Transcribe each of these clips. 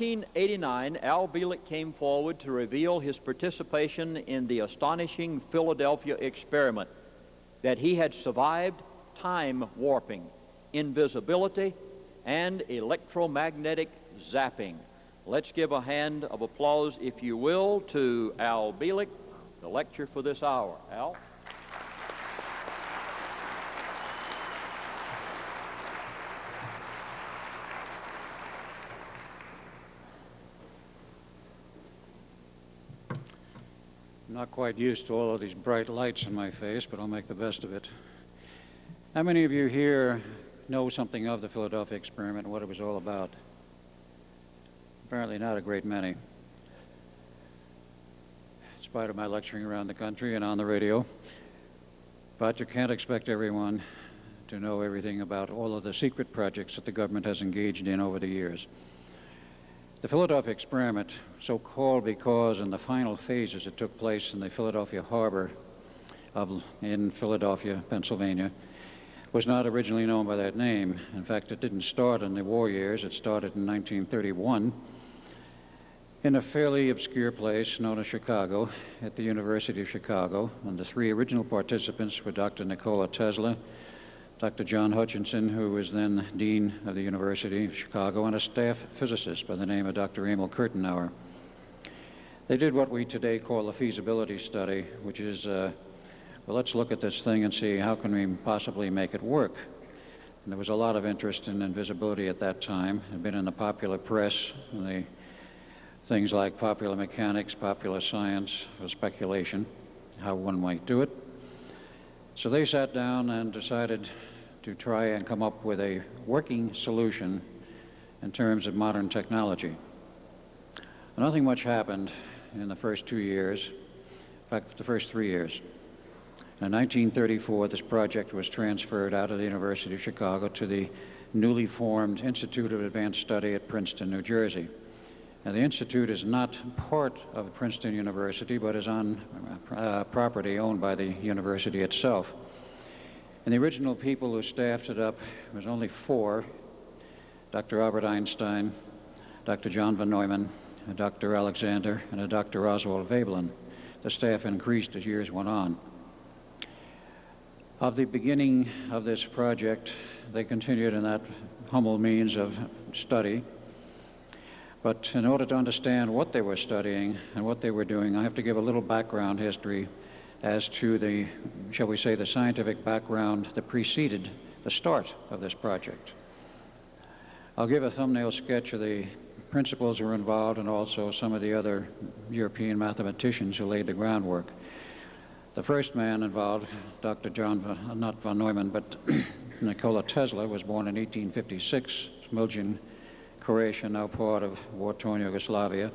1989, Al Bielek came forward to reveal his participation in the astonishing Philadelphia experiment, that he had survived time warping, invisibility, and electromagnetic zapping. Let's give a hand of applause, if you will, to Al Bielek, the lecture for this hour. Al? I'm not quite used to all of these bright lights in my face, but I'll make the best of it. How many of you here know something of the Philadelphia experiment and what it was all about? Apparently not a great many. In spite of my lecturing around the country and on the radio. But you can't expect everyone to know everything about all of the secret projects that the government has engaged in over the years. The Philadelphia experiment, so called because in the final phases it took place in the Philadelphia harbor in Philadelphia, Pennsylvania, was not originally known by that name. In fact, it didn't start in the war years. It started in 1931 in a fairly obscure place known as Chicago, at the University of Chicago. And the three original participants were Dr. Nikola Tesla, Dr. John Hutchinson, who was then Dean of the University of Chicago, and a staff physicist by the name of Dr. Emil Kurtenauer. They did what we today call a feasibility study, which is, well, let's look at this thing and see how can we possibly make it work. And there was a lot of interest in invisibility at that time. It had been in the popular press, and the things like popular mechanics, popular science, or speculation, how one might do it. So they sat down and decided to try and come up with a working solution in terms of modern technology. Nothing much happened in the first 2 years, in fact, the first 3 years. In 1934, this project was transferred out of the University of Chicago to the newly formed Institute of Advanced Study at Princeton, New Jersey. Now, the Institute is not part of Princeton University, but is on property owned by the university itself. And the original people who staffed it up, there was only 4, Dr. Albert Einstein, Dr. John von Neumann, a Dr. Alexander, and a Dr. Oswald Veblen. The staff increased as years went on. Of the beginning of this project, they continued in that humble means of study. But in order to understand what they were studying and what they were doing, I have to give a little background history as to the, shall we say, the scientific background that preceded the start of this project. I'll give a thumbnail sketch of the principles who were involved and also some of the other European mathematicians who laid the groundwork. The first man involved, Dr. not von Neumann, but Nikola Tesla, was born in 1856, Smiljan, Croatia, now part of war-torn Yugoslavia.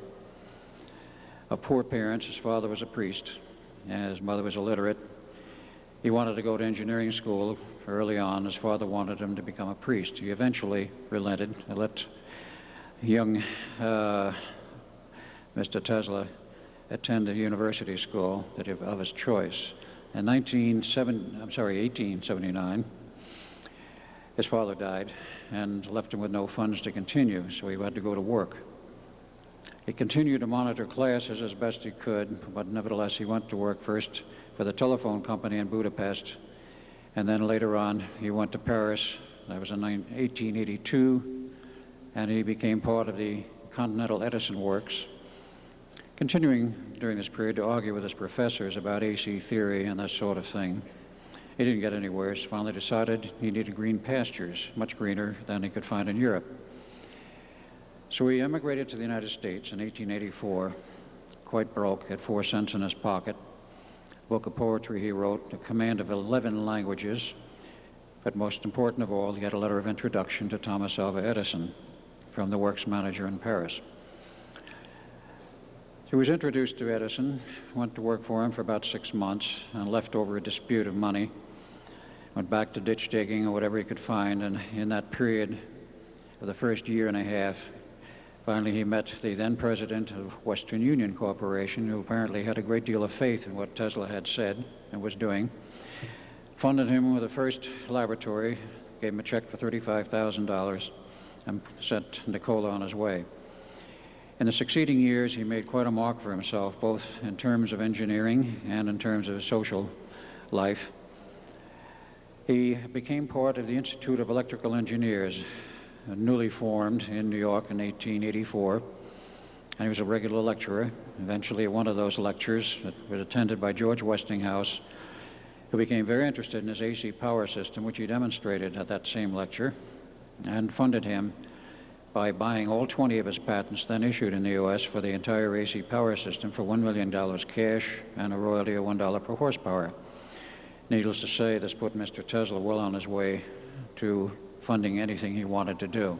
Of poor parents, his father was a priest, and his mother was illiterate. He wanted to go to engineering school early on. His father wanted him to become a priest. He eventually relented and let young Mr. Tesla attend a university school of his choice. In 1879, his father died and left him with no funds to continue, so he had to go to work. He continued to monitor classes as best he could, but nevertheless he went to work first for the telephone company in Budapest, and then later on he went to Paris. That was in 1882, and he became part of the Continental Edison Works, continuing during this period to argue with his professors about AC theory and that sort of thing. He didn't get anywhere. He finally decided he needed green pastures, much greener than he could find in Europe. So he emigrated to the United States in 1884, quite broke, had 4 cents in his pocket. A book of poetry he wrote, a command of 11 languages, but most important of all, he had a letter of introduction to Thomas Alva Edison from the works manager in Paris. He was introduced to Edison, went to work for him for about 6 months, and left over a dispute of money, went back to ditch digging or whatever he could find, and in that period of the first year and a half, finally he met the then president of Western Union Corporation, who apparently had a great deal of faith in what Tesla had said and was doing, funded him with the first laboratory, gave him a check for $35,000, and sent Nikola on his way. In the succeeding years, he made quite a mark for himself, both in terms of engineering and in terms of his social life. He became part of the Institute of Electrical Engineers, newly formed in New York in 1884, and he was a regular lecturer. Eventually, at one of those lectures that was attended by George Westinghouse, who became very interested in his AC power system, which he demonstrated at that same lecture, and funded him by buying all 20 of his patents then issued in the U.S. for the entire AC power system for $1 million cash and a royalty of $1 per horsepower. Needless to say, this put Mr. Tesla well on his way to funding anything he wanted to do.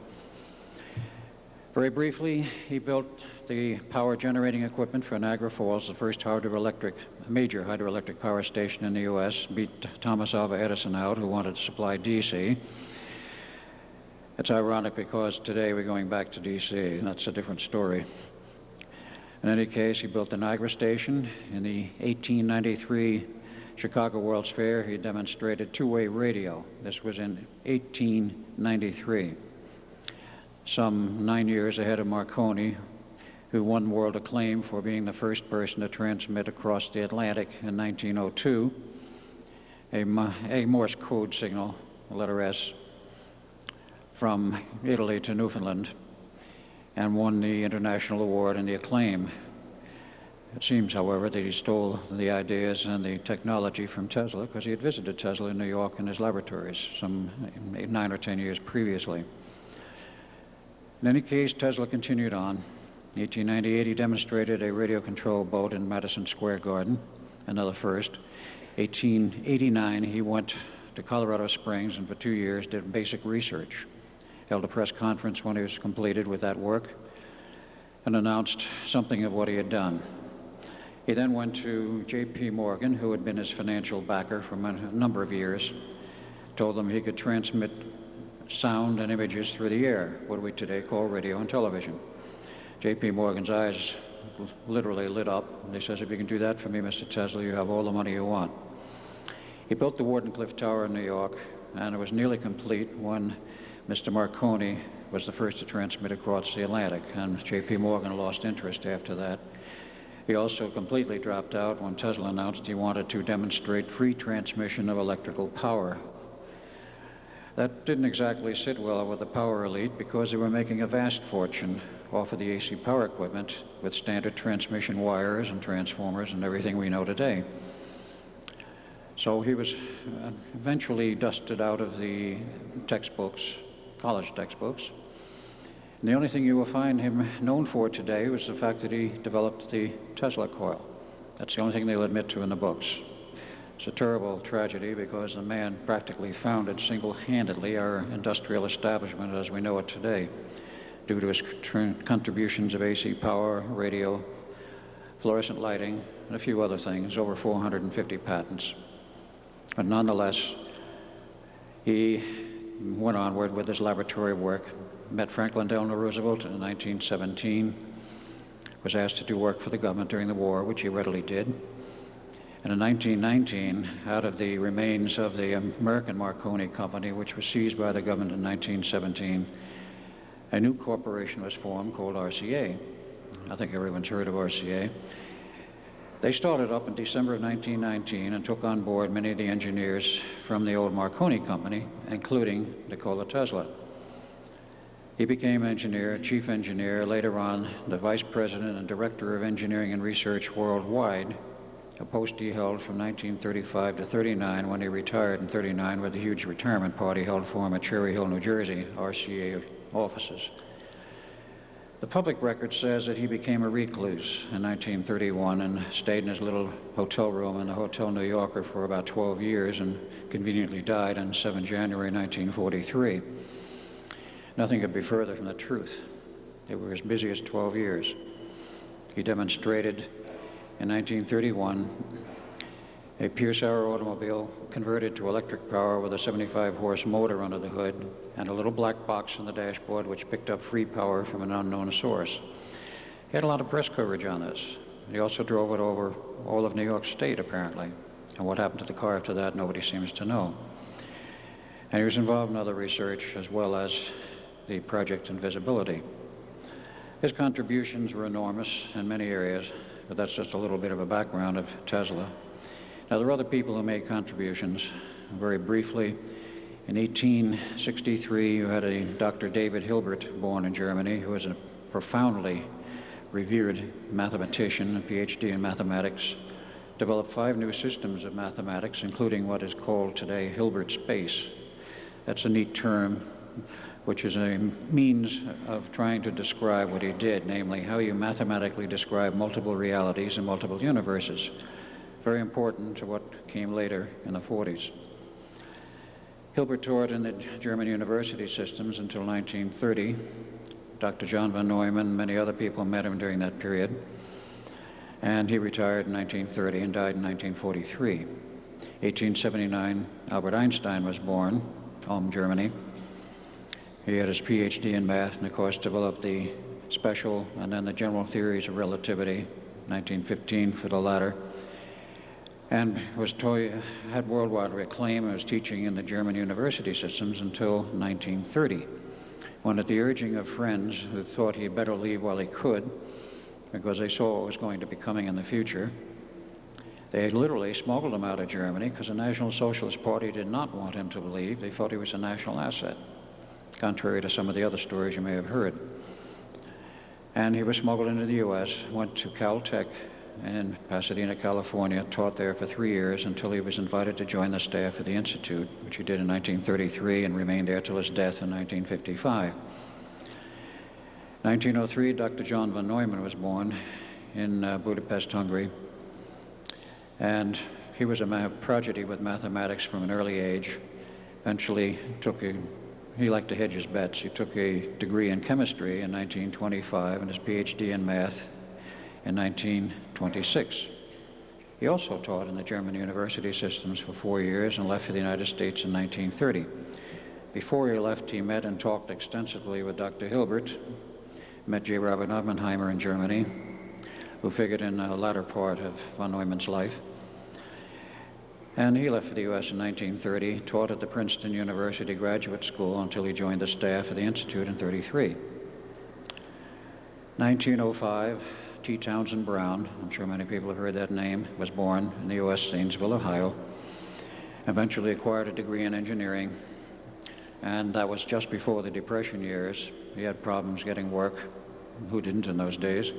Very briefly, he built the power generating equipment for Niagara Falls, the first major hydroelectric power station in the U.S., beat Thomas Alva Edison out, who wanted to supply DC. It's ironic because today we're going back to DC, and that's a different story. In any case, he built the Niagara Station. In the 1893 Chicago World's Fair, he demonstrated two-way radio. This was in 1893, some 9 years ahead of Marconi, who won world acclaim for being the first person to transmit across the Atlantic in 1902, a Morse code signal, letter S, from Italy to Newfoundland, and won the international award and the acclaim. It seems, however, that he stole the ideas and the technology from Tesla because he had visited Tesla in New York in his laboratories some 9 or 10 years previously. In any case, Tesla continued on. In 1898, he demonstrated a radio-controlled boat in Madison Square Garden, another first. 1889, he went to Colorado Springs and for 2 years did basic research. Held a press conference when he was completed with that work and announced something of what he had done. He then went to J.P. Morgan, who had been his financial backer for a number of years, told them he could transmit sound and images through the air, what we today call radio and television. J.P. Morgan's eyes literally lit up, and he says, "If you can do that for me, Mr. Tesla, you have all the money you want." He built the Wardenclyffe Tower in New York, and it was nearly complete when Mr. Marconi was the first to transmit across the Atlantic, and J.P. Morgan lost interest after that. He also completely dropped out when Tesla announced he wanted to demonstrate free transmission of electrical power. That didn't exactly sit well with the power elite because they were making a vast fortune off of the AC power equipment with standard transmission wires and transformers and everything we know today. So he was eventually dusted out of the textbooks, college textbooks. And the only thing you will find him known for today was the fact that he developed the Tesla coil. That's the only thing they'll admit to in the books. It's a terrible tragedy because the man practically founded single-handedly our industrial establishment as we know it today, due to his contributions of AC power, radio, fluorescent lighting, and a few other things, over 450 patents. But nonetheless, he went onward with his laboratory work, met Franklin Delano Roosevelt in 1917, was asked to do work for the government during the war, which he readily did. And in 1919, out of the remains of the American Marconi Company, which was seized by the government in 1917, a new corporation was formed called RCA. I think everyone's heard of RCA. They started up in December of 1919 and took on board many of the engineers from the old Marconi Company, including Nikola Tesla. He became chief engineer, later on the vice president and director of engineering and research worldwide, a post he held from 1935 to 39 when he retired in 39 with a huge retirement party held for him at Cherry Hill, New Jersey, RCA offices. The public record says that he became a recluse in 1931 and stayed in his little hotel room in the Hotel New Yorker for about 12 years and conveniently died on 7 January 1943. Nothing could be further from the truth. They were as busy as 12 years. He demonstrated in 1931 a Pierce-Arrow automobile converted to electric power with a 75-horse motor under the hood and a little black box on the dashboard which picked up free power from an unknown source. He had a lot of press coverage on this. He also drove it over all of New York State, apparently. And what happened to the car after that, nobody seems to know. And he was involved in other research as well as the project Feasibility. His contributions were enormous in many areas, but that's just a little bit of a background of Tesla. Now, there are other people who made contributions. Very briefly, in 1863, you had a Dr. David Hilbert born in Germany, who was a profoundly revered mathematician, a PhD in mathematics, developed 5 new systems of mathematics, including what is called today Hilbert space. That's a neat term, which is a means of trying to describe what he did, namely how you mathematically describe multiple realities and multiple universes. Very important to what came later in the 40s. Hilbert taught in the German university systems until 1930. Dr. John von Neumann and many other people met him during that period. And he retired in 1930 and died in 1943. 1879, Albert Einstein was born, Ulm, Germany. He had his PhD in math and, of course, developed the special and then the general theories of relativity, 1915 for the latter, and had worldwide acclaim and was teaching in the German university systems until 1930, when, at the urging of friends who thought he had better leave while he could, because they saw what was going to be coming in the future, they literally smuggled him out of Germany because the National Socialist Party did not want him to leave. They thought he was a national asset, contrary to some of the other stories you may have heard. And he was smuggled into the U.S., went to Caltech in Pasadena, California, taught there for 3 years until he was invited to join the staff of the Institute, which he did in 1933 and remained there till his death in 1955. 1903, Dr. John von Neumann was born in Budapest, Hungary, and he was a prodigy with mathematics from an early age. Eventually he liked to hedge his bets. He took a degree in chemistry in 1925 and his PhD in math in 1926. He also taught in the German university systems for 4 years and left for the United States in 1930. Before he left, he met and talked extensively with Dr. Hilbert, met J. Robert Oppenheimer in Germany, who figured in the latter part of von Neumann's life. And he left for the U.S. in 1930, taught at the Princeton University Graduate School until he joined the staff of the Institute in 1933. 1905, T. Townsend Brown, I'm sure many people have heard that name, was born in the U.S., Zanesville, Ohio, eventually acquired a degree in engineering, and that was just before the Depression years. He had problems getting work. Who didn't in those days?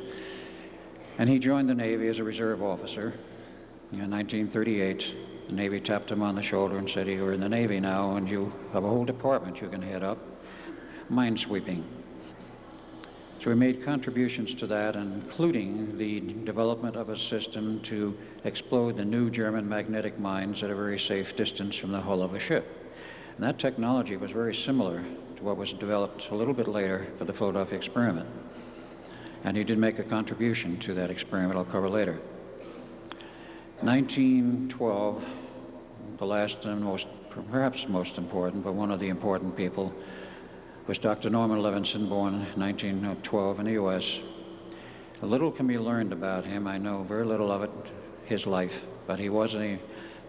And he joined the Navy as a reserve officer. In 1938, the Navy tapped him on the shoulder and said, "You're in the Navy now, and you have a whole department you can head up, minesweeping." So he made contributions to that, including the development of a system to explode the new German magnetic mines at a very safe distance from the hull of a ship. And that technology was very similar to what was developed a little bit later for the Philadelphia experiment. And he did make a contribution to that experiment I'll cover later. 1912, the last and perhaps most important, but one of the important people, was Dr. Norman Levinson, born in 1912 in the U.S. A little can be learned about him. I know very little of it, his life, but he was a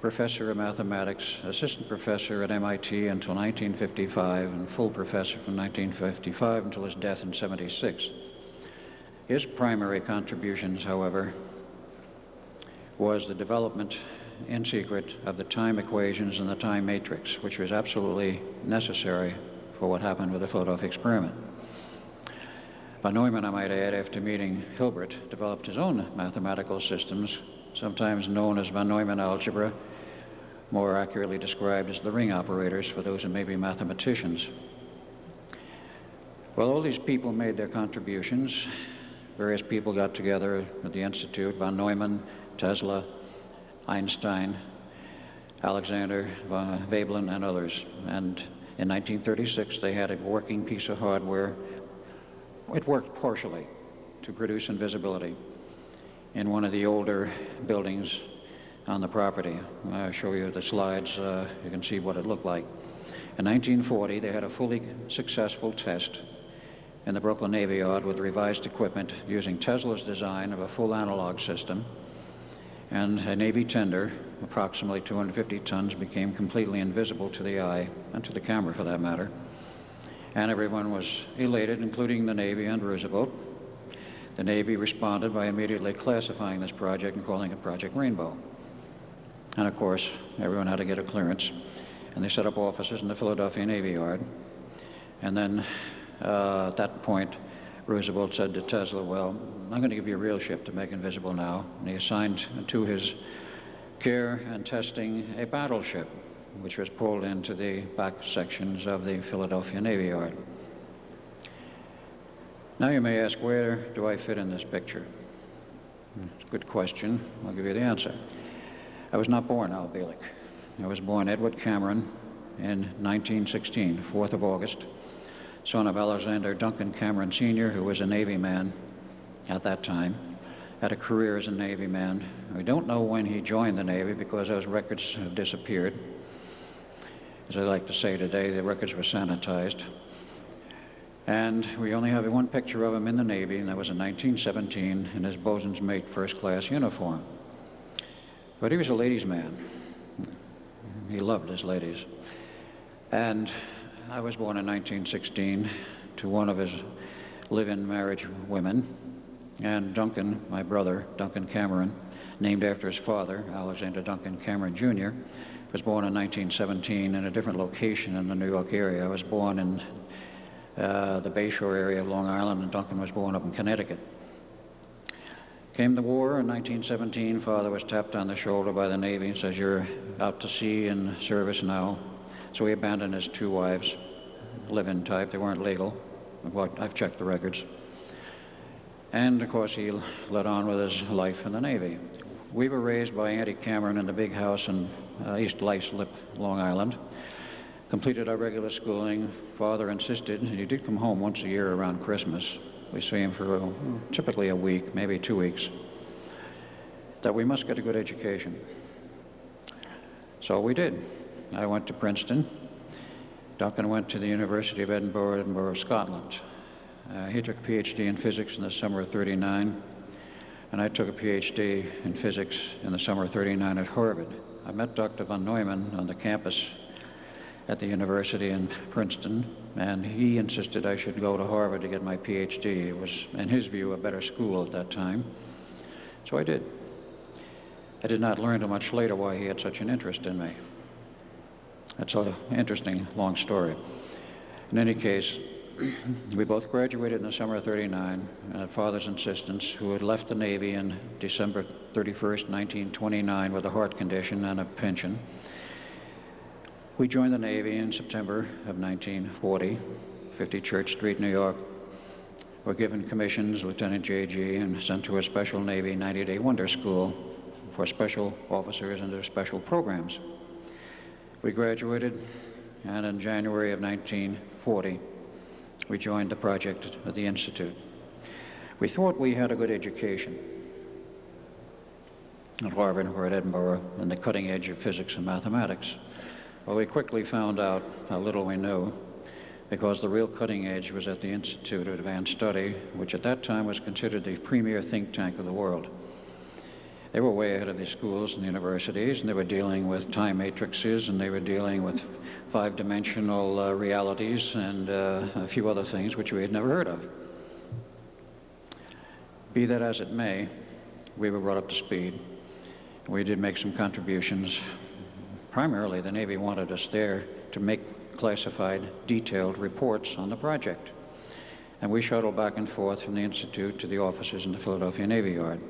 professor of mathematics, assistant professor at MIT until 1955, and full professor from 1955 until his death in 1976. His primary contributions, however, was the development in secret of the time equations and the time matrix, which was absolutely necessary for what happened with the Philadelphia experiment. Von Neumann, I might add, after meeting Hilbert, developed his own mathematical systems, sometimes known as von Neumann algebra, more accurately described as the ring operators for those who may be mathematicians. Well, all these people made their contributions. Various people got together at the Institute: von Neumann, Tesla, Einstein, Alexander, Veblen, and others. And in 1936, they had a working piece of hardware. It worked partially to produce invisibility in one of the older buildings on the property. I'll show you the slides. You can see what it looked like. In 1940, they had a fully successful test in the Brooklyn Navy Yard with revised equipment using Tesla's design of a full analog system, and a Navy tender, approximately 250 tons, became completely invisible to the eye, and to the camera for that matter. And everyone was elated, including the Navy and Roosevelt. The Navy responded by immediately classifying this project and calling it Project Rainbow. And of course, everyone had to get a clearance, and they set up offices in the Philadelphia Navy Yard. And then at that point, Roosevelt said to Tesla, well, I'm going to give you a real ship to make invisible now. And he assigned to his care and testing a battleship, which was pulled into the back sections of the Philadelphia Navy Yard. Now you may ask, where do I fit in this picture? It's a good question. I'll give you the answer. I was not born Al Bielek. I was born Edward Cameron in 1916, 4th of August, son of Alexander Duncan Cameron Sr., who was a Navy man at that time, had a career as a Navy man. We don't know when he joined the Navy because those records have disappeared. As I like to say today, the records were sanitized. And we only have one picture of him in the Navy, and that was in 1917 in his bosun's mate first-class uniform. But he was a ladies' man. He loved his ladies. And I was born in 1916 to one of his live-in marriage women, and Duncan, my brother, Duncan Cameron, named after his father, Alexander Duncan Cameron Jr., was born in 1917 in a different location in the New York area. I was born in the Bayshore area of Long Island, and Duncan was born up in Connecticut. Came the war in 1917. Father was tapped on the shoulder by the Navy and says, you're out to sea in service now. So he abandoned his 2 wives, live-in type. They weren't legal. I've checked the records. And, of course, he led on with his life in the Navy. We were raised by Auntie Cameron in the big house in East Lyslip, Long Island. Completed our regular schooling. Father insisted, and he did come home once a year around Christmas. We see him for typically a week, maybe 2 weeks, that we must get a good education. So we did. I went to Princeton. Duncan went to the University of Edinburgh, Scotland. He took a PhD in physics in the summer of '39, and I took a PhD in physics in the summer of '39 at Harvard. I met Dr. von Neumann on the campus at the university in Princeton, and he insisted I should go to Harvard to get my PhD. It was, in his view, a better school at that time. So I did. I did not learn until much later why he had such an interest in me. That's an interesting, long story. In any case, we both graduated in the summer of '39, and at Father's insistence, who had left the Navy in December 31st, 1929 with a heart condition and a pension. We joined the Navy in September of 1940, 50 Church Street, New York. Were given commissions, Lieutenant J.G., and sent to a special Navy 90-day wonder school for special officers and their special programs. We graduated, and in January of 1940, we joined the project at the Institute. We thought we had a good education at Harvard or at Edinburgh in the cutting edge of physics and mathematics. Well, we quickly found out how little we knew, because the real cutting edge was at the Institute of Advanced Study, which at that time was considered the premier think tank of the world. They were way ahead of the schools and the universities, and they were dealing with time matrices, and they were dealing with 5-dimensional realities and a few other things which we had never heard of. Be that as it may, we were brought up to speed. We did make some contributions. Primarily, the Navy wanted us there to make classified, detailed reports on the project. And we shuttled back and forth from the Institute to the offices in the Philadelphia Navy Yard.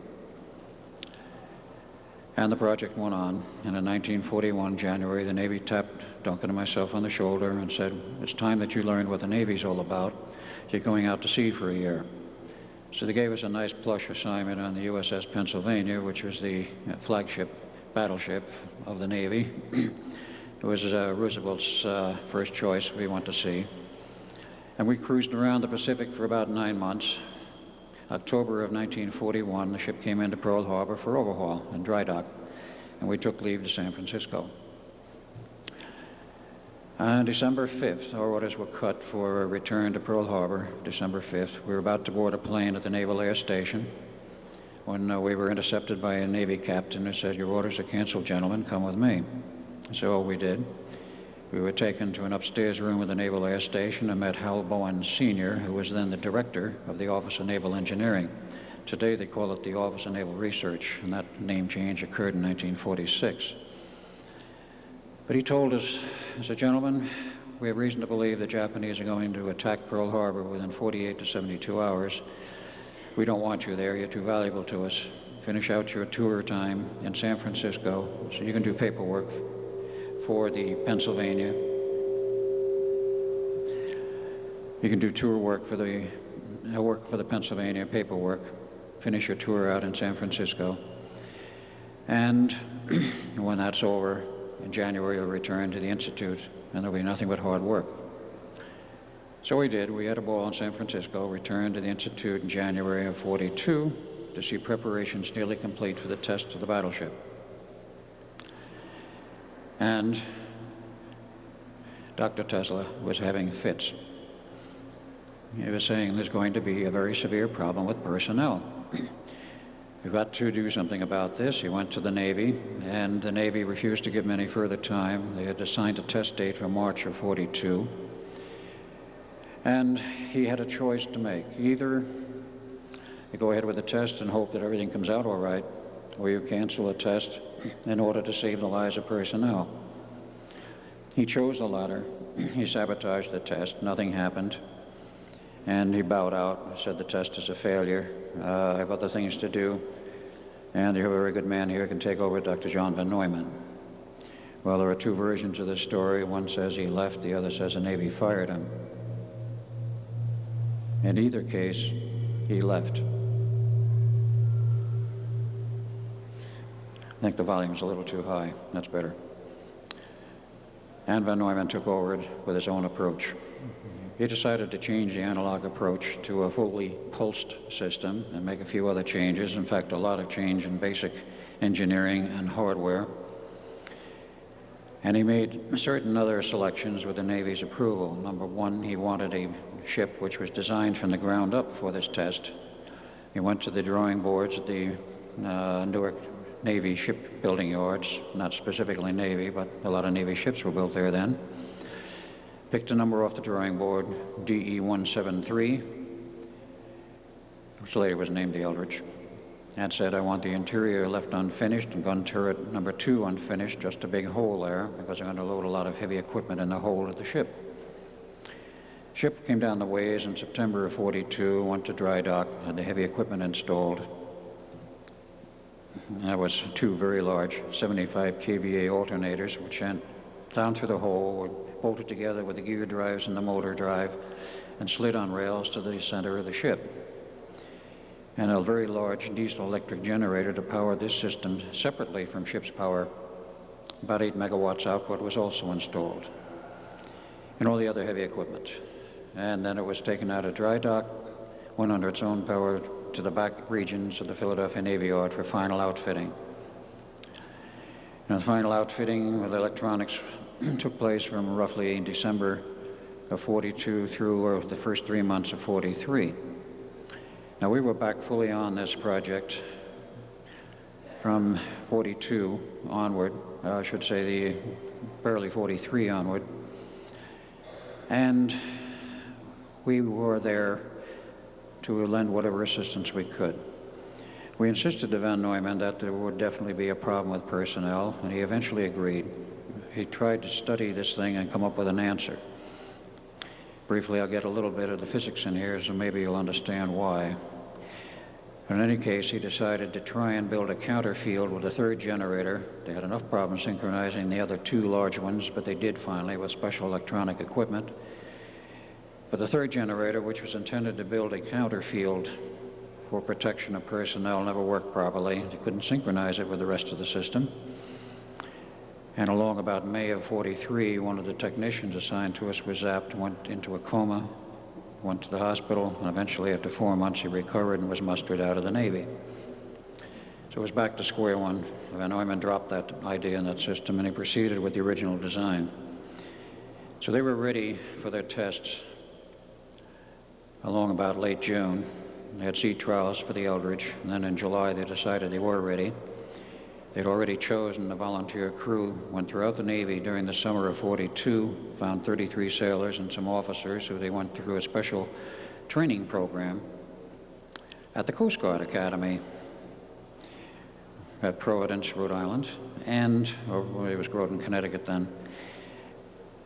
And the project went on, and in 1941, January, the Navy tapped Duncan and myself on the shoulder and said, it's time that you learned what the Navy's all about. You're going out to sea for a year. So they gave us a nice plush assignment on the USS Pennsylvania, which was the flagship battleship of the Navy. It was Roosevelt's first choice we went to sea. And we cruised around the Pacific for about 9 months. October of 1941, the ship came into Pearl Harbor for overhaul and dry dock, and we took leave to San Francisco. On December 5th, our orders were cut for a return to Pearl Harbor, December 5th. We were about to board a plane at the Naval Air Station when we were intercepted by a Navy captain who said, your orders are canceled, gentlemen, come with me. So we did. We were taken to an upstairs room of the Naval Air Station and met Hal Bowen Sr., who was then the director of the Office of Naval Engineering. Today they call it the Office of Naval Research, and that name change occurred in 1946. But he told us, he said, "Gentlemen, we have reason to believe the Japanese are going to attack Pearl Harbor within 48 to 72 hours. We don't want you there. You're too valuable to us. Finish out your tour time in San Francisco so you can do paperwork for the Pennsylvania. You can do tour work for the Pennsylvania paperwork. Finish your tour out in San Francisco. And when that's over, in January you'll return to the Institute, and there'll be nothing but hard work." So we did. We had a ball in San Francisco, returned to the Institute in January of 42 to see preparations nearly complete for the test of the battleship. And Dr. Tesla was having fits. He was saying there's going to be a very severe problem with personnel. We've got to do something about this. He went to the Navy, and the Navy refused to give him any further time. They had assigned a test date for March of 42. And he had a choice to make. Either you go ahead with the test and hope that everything comes out all right, or you cancel the test in order to save the lives of personnel. He chose the latter. He sabotaged the test. Nothing happened. And he bowed out, said the test is a failure. I have other things to do. And you have a very good man here who can take over, Dr. John von Neumann. Well, there are two versions of this story. One says he left, the other says the Navy fired him. In either case, he left. I think the volume's a little too high. That's better. And von Neumann took over with his own approach. He decided to change the analog approach to a fully pulsed system and make a few other changes. In fact, a lot of change in basic engineering and hardware. And he made certain other selections with the Navy's approval. Number one, he wanted a ship which was designed from the ground up for this test. He went to the drawing boards at the Newark Navy shipbuilding yards, not specifically Navy, but a lot of Navy ships were built there then. Picked a number off the drawing board, DE-173, which later was named the Eldridge, and said, "I want the interior left unfinished and gun turret number 2 unfinished, just a big hole there, because I'm going to load a lot of heavy equipment in the hold of the ship." Ship came down the ways in September of 42, went to dry dock, had the heavy equipment installed. That was 2 very large 75 kVA alternators, which went down through the hole, were bolted together with the gear drives and the motor drive, and slid on rails to the center of the ship. And a very large diesel electric generator to power this system separately from ship's power, about 8 megawatts output, was also installed, and all the other heavy equipment. And then it was taken out of dry dock, went under its own power to the back regions of the Philadelphia Navy Yard for final outfitting. And the final outfitting with electronics took place from roughly December of 42 through the first 3 months of 43. Now, we were back fully on this project from 42 onward, I should say the early 43 onward, and we were there to lend whatever assistance we could. We insisted to von Neumann that there would definitely be a problem with personnel, and he eventually agreed. He tried to study this thing and come up with an answer. Briefly, I'll get a little bit of the physics in here, so maybe you'll understand why. But in any case, he decided to try and build a counterfield with a 3rd generator. They had enough problems synchronizing the other 2 large ones, but they did finally with special electronic equipment. But the 3rd generator, which was intended to build a counterfield for protection of personnel, never worked properly. They couldn't synchronize it with the rest of the system. And along about May of 43, one of the technicians assigned to us was zapped, went into a coma, went to the hospital, and eventually after 4 months he recovered and was mustered out of the Navy. So it was back to square one. Von Neumann dropped that idea in that system, and he proceeded with the original design. So they were ready for their tests along about late June. They had sea trials for the Eldridge, and then in July they decided they were ready. They'd already chosen a volunteer crew, went throughout the Navy during the summer of 42, found 33 sailors and some officers who they went through a special training program at the Coast Guard Academy at Providence, Rhode Island, and, or it was Groton, Connecticut then,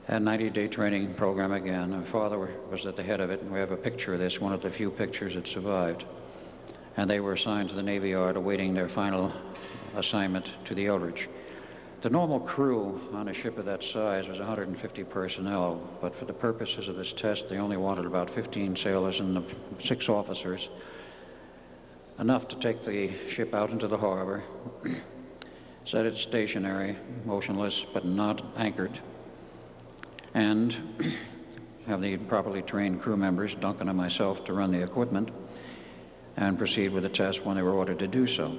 a 90-day training program again. My father was at the head of it, and we have a picture of this, one of the few pictures that survived. And they were assigned to the Navy Yard awaiting their final assignment to the Eldridge. The normal crew on a ship of that size was 150 personnel, but for the purposes of this test, they only wanted about 15 sailors and 6 officers, enough to take the ship out into the harbor, set it stationary, motionless, but not anchored, and have the properly trained crew members, Duncan and myself, to run the equipment and proceed with the test when they were ordered to do so.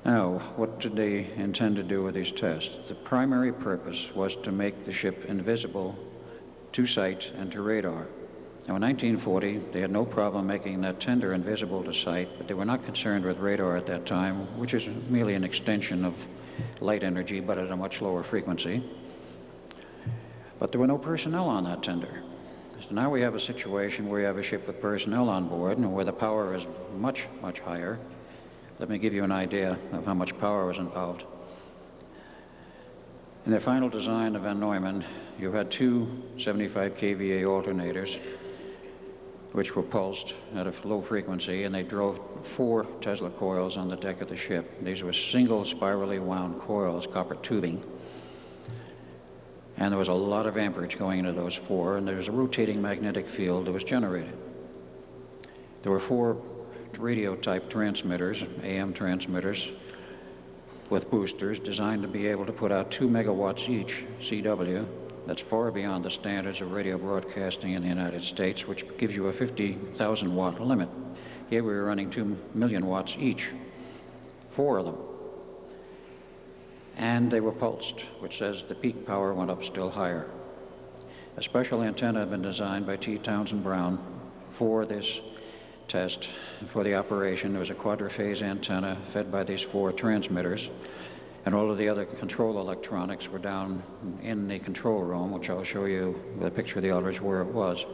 Now, what did they intend to do with these tests? The primary purpose was to make the ship invisible to sight and to radar. Now, in 1940, they had no problem making that tender invisible to sight, but they were not concerned with radar at that time, which is merely an extension of light energy, but at a much lower frequency. But there were no personnel on that tender. So now we have a situation where you have a ship with personnel on board and where the power is much, much higher. Let me give you an idea of how much power was involved. In the final design of Van Neumann, you had 2 75 kVA alternators, which were pulsed at a low frequency, and they drove 4 Tesla coils on the deck of the ship. These were single spirally wound coils, copper tubing. And there was a lot of amperage going into those 4, and there was a rotating magnetic field that was generated. There were 4 radio-type transmitters, AM transmitters, with boosters designed to be able to put out 2 megawatts each, CW. That's far beyond the standards of radio broadcasting in the United States, which gives you a 50,000 watt limit. Here we were running 2 million watts each, 4 of them. And they were pulsed, which says the peak power went up still higher. A special antenna had been designed by T. Townsend Brown for this test. For the operation, there was a quadrophase antenna fed by these 4 transmitters, and all of the other control electronics were down in the control room, which I'll show you with a picture of the Eldridge where it was.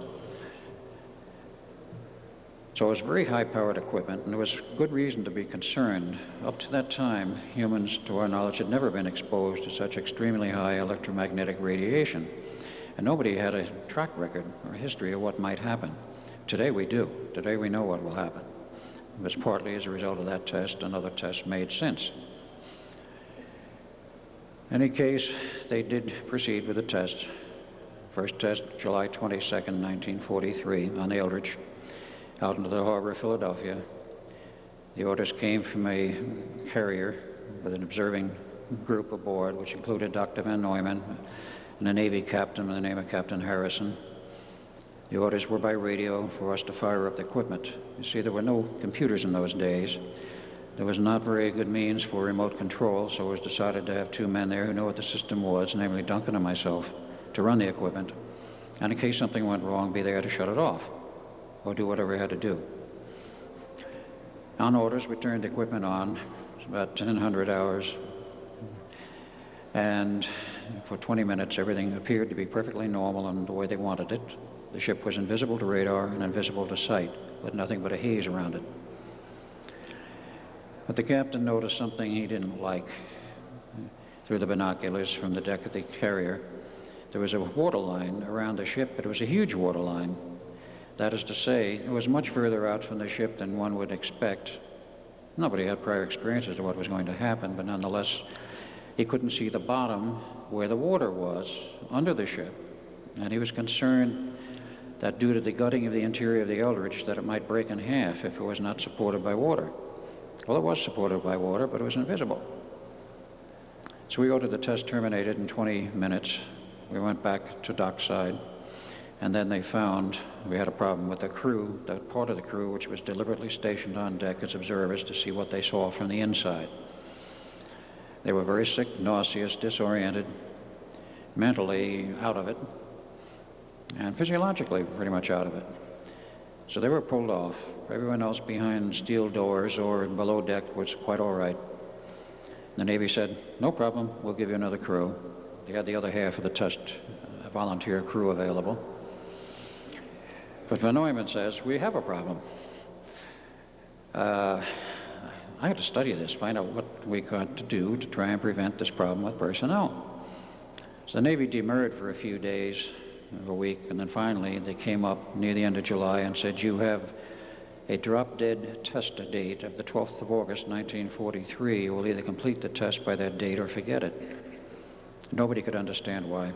So it was very high-powered equipment, and there was good reason to be concerned. Up to that time, humans, to our knowledge, had never been exposed to such extremely high electromagnetic radiation, and nobody had a track record or history of what might happen. Today we do. Today we know what will happen. It was partly as a result of that test and other tests made since. In any case, they did proceed with the test. First test, July 22nd, 1943, on the Eldridge, out into the harbor of Philadelphia. The orders came from a carrier with an observing group aboard, which included Dr. Van Neumann and a Navy captain by the name of Captain Harrison. The orders were by radio for us to fire up the equipment. You see, there were no computers in those days. There was not very good means for remote control, so it was decided to have 2 men there who knew what the system was, namely Duncan and myself, to run the equipment, and in case something went wrong, be there to shut it off, or do whatever we had to do. On orders, we turned the equipment on. It's about 1,000 hours, and for 20 minutes, everything appeared to be perfectly normal and the way they wanted it. The ship was invisible to radar and invisible to sight, with nothing but a haze around it. But the captain noticed something he didn't like through the binoculars from the deck of the carrier. There was a water line around the ship, but it was a huge water line. That is to say, it was much further out from the ship than one would expect. Nobody had prior experience as to what was going to happen, but nonetheless, he couldn't see the bottom where the water was under the ship. And he was concerned that due to the gutting of the interior of the Eldridge, that it might break in half if it was not supported by water. Well, it was supported by water, but it was invisible. So we ordered the test terminated in 20 minutes. We went back to dockside, and then they found we had a problem with the crew, that part of the crew which was deliberately stationed on deck as observers to see what they saw from the inside. They were very sick, nauseous, disoriented, mentally out of it, and physiologically pretty much out of it. So they were pulled off. Everyone else behind steel doors or below deck was quite all right. The Navy said, no problem, we'll give you another crew. They had the other half of the test volunteer crew available. But Van Neumann says, we have a problem. I had to study this, find out what we got to do to try and prevent this problem with personnel. So the Navy demurred for a few days, a week, and then finally they came up near the end of July and said, you have a drop-dead test date of the 12th of August, 1943. You will either complete the test by that date or forget it. Nobody could understand why.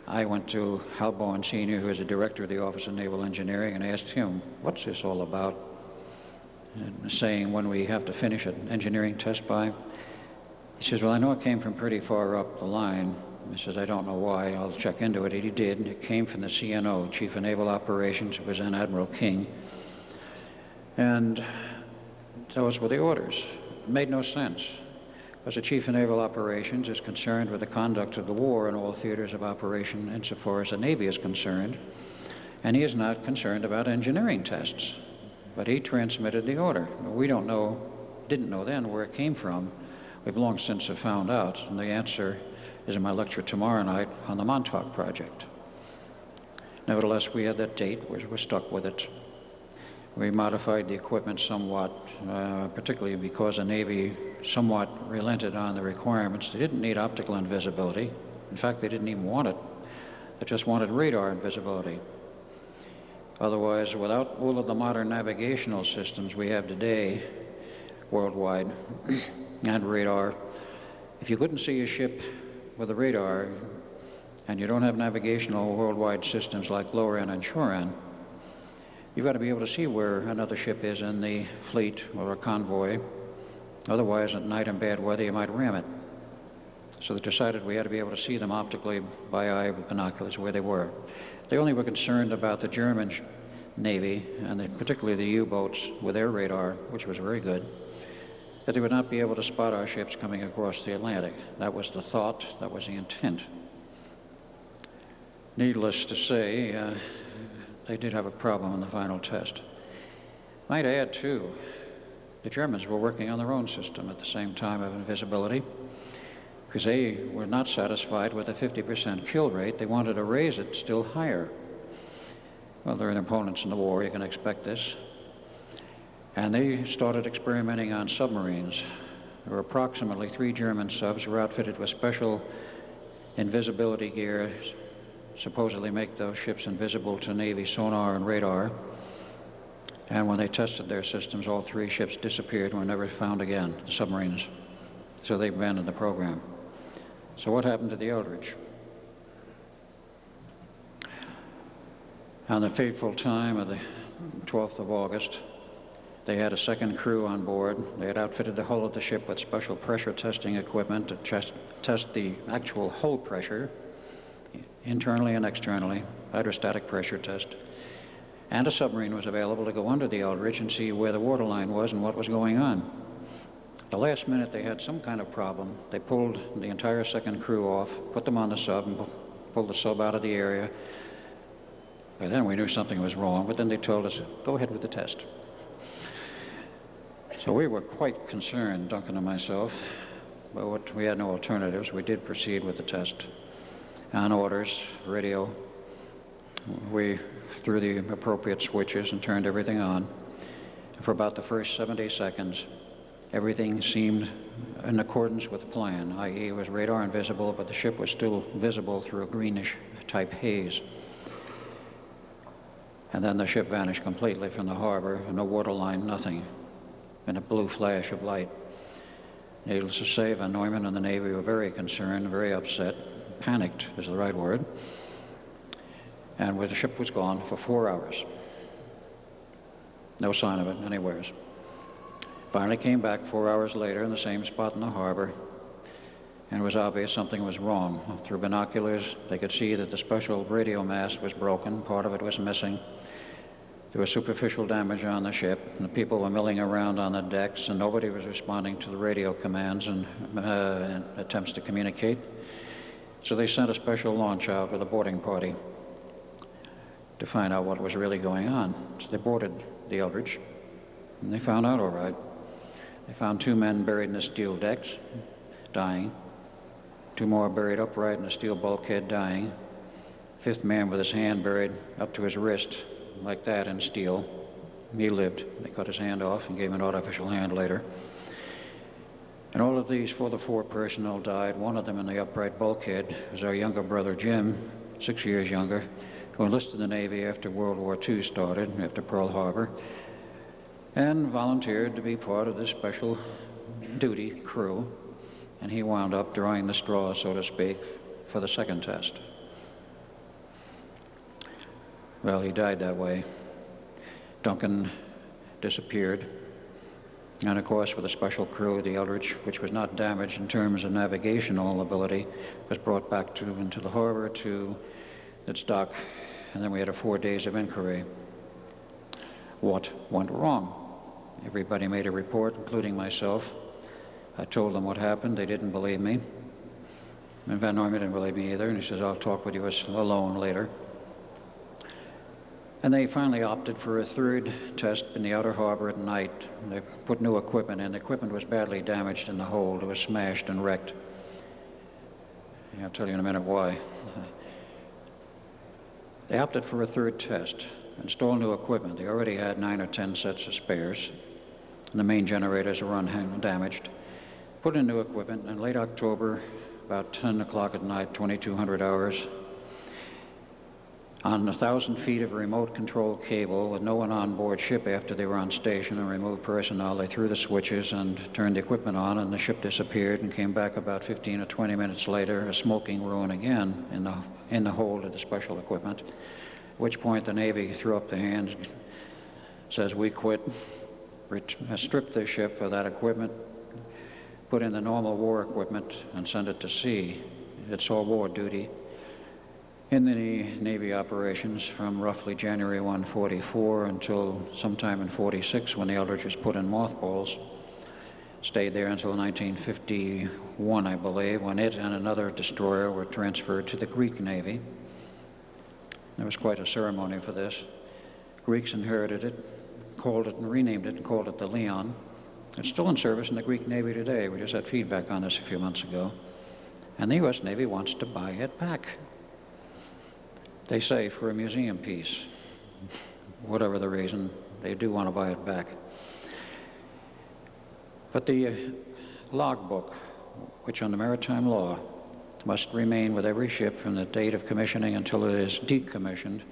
I went to Hal Bowen Sr., who is the director of the Office of Naval Engineering, and asked him, what's this all about? And saying when we have to finish an engineering test by. He says, well, I know it came from pretty far up the line. He says, I don't know why. I'll check into it. And he did. It came from the CNO, Chief of Naval Operations. It was then Admiral King. And those were the orders. It made no sense, because the Chief of Naval Operations is concerned with the conduct of the war in all theaters of operation insofar as the Navy is concerned, and he is not concerned about engineering tests. But he transmitted the order. We didn't know then where it came from. We've long since have found out, and the answer is in my lecture tomorrow night on the Montauk Project. Nevertheless, we had that date. We're stuck with it. We modified the equipment somewhat, particularly because the Navy somewhat relented on the requirements. They didn't need optical invisibility. In fact, they didn't even want it. They just wanted radar invisibility. Otherwise, without all of the modern navigational systems we have today worldwide and radar, if you couldn't see a ship with a radar and you don't have navigational worldwide systems like LORAN and SHORAN, you've got to be able to see where another ship is in the fleet or a convoy. Otherwise, at night in bad weather, you might ram it. So they decided we had to be able to see them optically by eye with binoculars where they were. They only were concerned about the German Navy, and particularly the U-boats with their radar, which was very good, that they would not be able to spot our ships coming across the Atlantic. That was the thought, that was the intent. Needless to say, they did have a problem in the final test. Might add, too, the Germans were working on their own system at the same time of invisibility, because they were not satisfied with the 50% kill rate. They wanted to raise it still higher. Well, they're opponents in the war, you can expect this. And they started experimenting on submarines. There were approximately 3 German subs who were outfitted with special invisibility gear, supposedly make those ships invisible to Navy sonar and radar. And when they tested their systems, all 3 ships disappeared and were never found again, the submarines. So they abandoned the program. So what happened to the Eldridge? On the fateful time of the 12th of August, they had a second crew on board. They had outfitted the hull of the ship with special pressure testing equipment to test the actual hull pressure, internally and externally, hydrostatic pressure test. And a submarine was available to go under the Eldridge and see where the waterline was and what was going on. The last minute they had some kind of problem. They pulled the entire second crew off, put them on the sub, and pulled the sub out of the area. By then we knew something was wrong, but then they told us, go ahead with the test. So we were quite concerned, Duncan and myself, but we had no alternatives. We did proceed with the test. On orders, radio, we threw the appropriate switches and turned everything on. For about the first 70 seconds, everything seemed in accordance with the plan, i.e. it was radar invisible, but the ship was still visible through a greenish type haze. And then the ship vanished completely from the harbor, no waterline, nothing, in a blue flash of light. Needless to say, Van Neumann and the Navy were very concerned, very upset. Panicked is the right word. And where the ship was gone for 4 hours. No sign of it anywhere. Finally came back 4 hours later in the same spot in the harbor, and it was obvious something was wrong. Through binoculars, they could see that the special radio mast was broken, part of it was missing. There was superficial damage on the ship, and the people were milling around on the decks, and nobody was responding to the radio commands and attempts to communicate. So they sent a special launch out with a boarding party to find out what was really going on. So they boarded the Eldridge, and they found out all right. They found 2 men buried in the steel decks, dying. 2 more buried upright in the steel bulkhead, dying. fifth man with his hand buried up to his wrist, like that, in steel. He lived. They cut his hand off and gave him an artificial hand later. And all of these 4 personnel died. One of them in the upright bulkhead was our younger brother Jim, 6 years younger, who enlisted in the Navy after World War II started, after Pearl Harbor, and volunteered to be part of this special duty crew. And he wound up drawing the straw, so to speak, for the second test. Well, he died that way. Duncan disappeared. And of course, with a special crew, the Eldridge, which was not damaged in terms of navigational ability, was brought back into the harbor to its dock, and then we had 4 days of inquiry. What went wrong? Everybody made a report, including myself. I told them what happened. They didn't believe me. And Van Neumann didn't believe me either, and he says, I'll talk with you alone later. And they finally opted for a third test in the outer harbor at night. They put new equipment in. The equipment was badly damaged in the hold. It was smashed and wrecked. I'll tell you in a minute why. They opted for a third test, install new equipment. They already had 9 or 10 sets of spares, and the main generators were undamaged. Put in new equipment. In late October, about 10 o'clock at night, 2,200 hours, on 1,000 feet of remote control cable with no one on board ship after they were on station and removed personnel, they threw the switches and turned the equipment on, and the ship disappeared and came back about 15 or 20 minutes later, a smoking ruin again in the hold of the special equipment, at which point the Navy threw up the hands, says, we quit, stripped the ship of that equipment, put in the normal war equipment, and sent it to sea. It saw war duty in the Navy operations from roughly January 1, 44 until sometime in 46 when the Eldridge was put in mothballs. Stayed there until 1951, I believe, when it and another destroyer were transferred to the Greek Navy. There was quite a ceremony for this. Greeks inherited it, called it and renamed it and called it the Leon. It's still in service in the Greek Navy today. We just had feedback on this a few months ago. And the U.S. Navy wants to buy it back. They say for a museum piece. Whatever the reason, they do want to buy it back. But the logbook, which under maritime law must remain with every ship from the date of commissioning until it is decommissioned,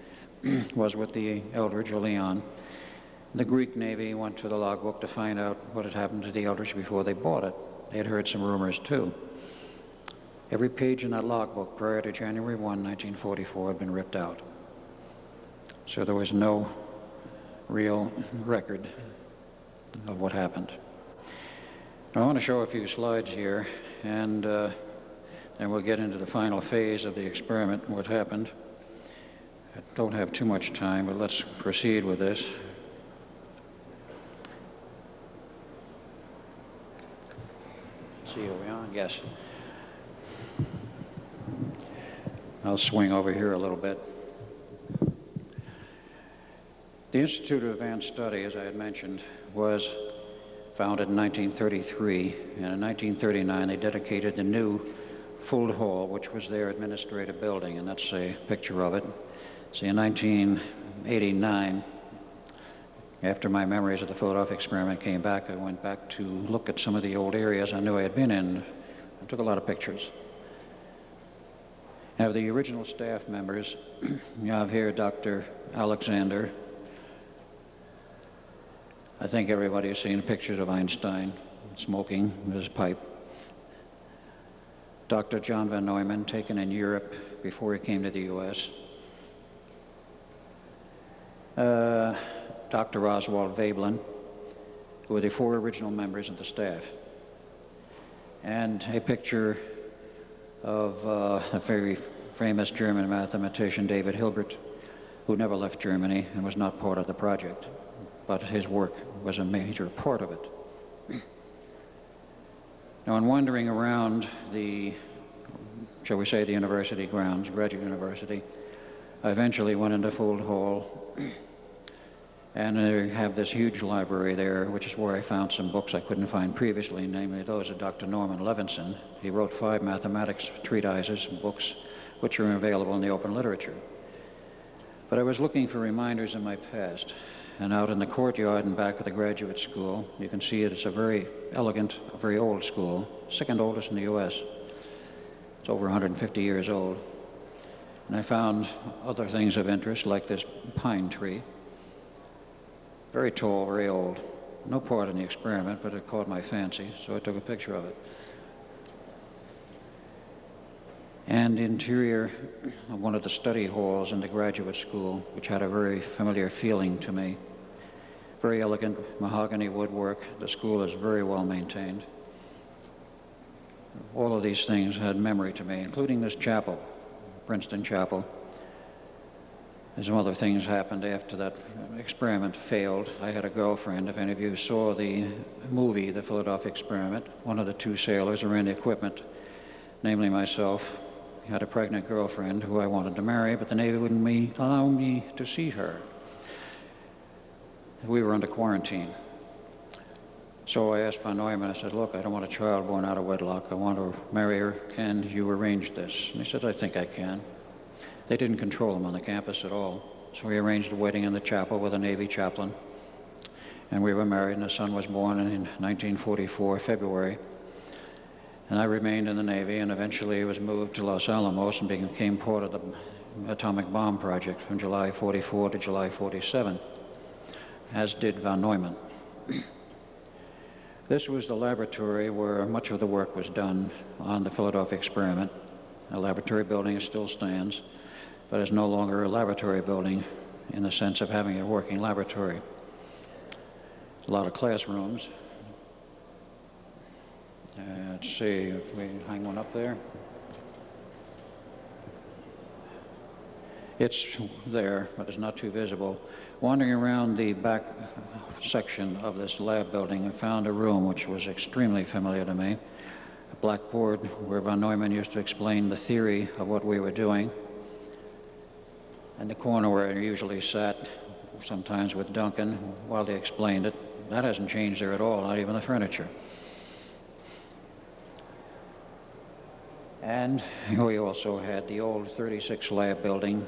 was with the Eldridge or Leon. The Greek Navy went to the logbook to find out what had happened to the Eldridge before they bought it. They had heard some rumors too. Every page in that logbook prior to January 1, 1944 had been ripped out. So there was no real record of what happened. Now, I want to show a few slides here, and then we'll get into the final phase of the experiment and what happened. I don't have too much time, but let's proceed with this. See, are we on? Yes. I'll swing over here a little bit. The Institute of Advanced Study, as I had mentioned, was founded in 1933, and in 1939 they dedicated the new Food Hall, which was their administrative building, and that's a picture of it. See, in 1989, after my memories of the Philadelphia experiment came back, I went back to look at some of the old areas I knew I had been in. I took a lot of pictures. Now, the original staff members, you have here Dr. Alexander. I think everybody has seen pictures of Einstein smoking with his pipe. Dr. John Van Neumann, taken in Europe before he came to the U.S. Dr. Oswald Veblen, who were the 4 original members of the staff. And a picture of a very famous German mathematician, David Hilbert, who never left Germany and was not part of the project, but his work was a major part of it. Now, in wandering around the, shall we say, the university grounds, Graduate University, I eventually went into Food Hall, and they have this huge library there, which is where I found some books I couldn't find previously, namely those of Dr. Norman Levinson. He wrote 5 mathematics treatises, books which are available in the open literature. But I was looking for reminders in my past, and out in the courtyard and back of the graduate school, you can see it's a very elegant, a very old school, second oldest in the U.S. It's over 150 years old. And I found other things of interest, like this pine tree. Very tall, very old. No part in the experiment, but it caught my fancy, so I took a picture of it. And the interior of one of the study halls in the graduate school, which had a very familiar feeling to me. Very elegant mahogany woodwork. The school is very well maintained. All of these things had memory to me, including this chapel, Princeton Chapel. And some other things happened after that experiment failed. I had a girlfriend. If any of you saw the movie, The Philadelphia Experiment, one of the two sailors who ran the equipment, namely myself, had a pregnant girlfriend who I wanted to marry, but the Navy wouldn't allow me to see her. We were under quarantine. So I asked von Neumann, I said, look, I don't want a child born out of wedlock. I want to marry her. Can you arrange this? And he said, I think I can. They didn't control him on the campus at all. So we arranged a wedding in the chapel with a Navy chaplain. And we were married, and the son was born in 1944, February. And I remained in the Navy, and eventually was moved to Los Alamos and became part of the atomic bomb project from July 44 to July 47, as did von Neumann. This was the laboratory where much of the work was done on the Philadelphia experiment. The laboratory building still stands, but is no longer a laboratory building in the sense of having a working laboratory. A lot of classrooms. Let's see if we hang one up there. It's there, but it's not too visible. Wandering around the back section of this lab building, I found a room which was extremely familiar to me. A blackboard where von Neumann used to explain the theory of what we were doing. And the corner where I usually sat, sometimes with Duncan, while they explained it. That hasn't changed there at all, not even the furniture. And we also had the old 36 lab building,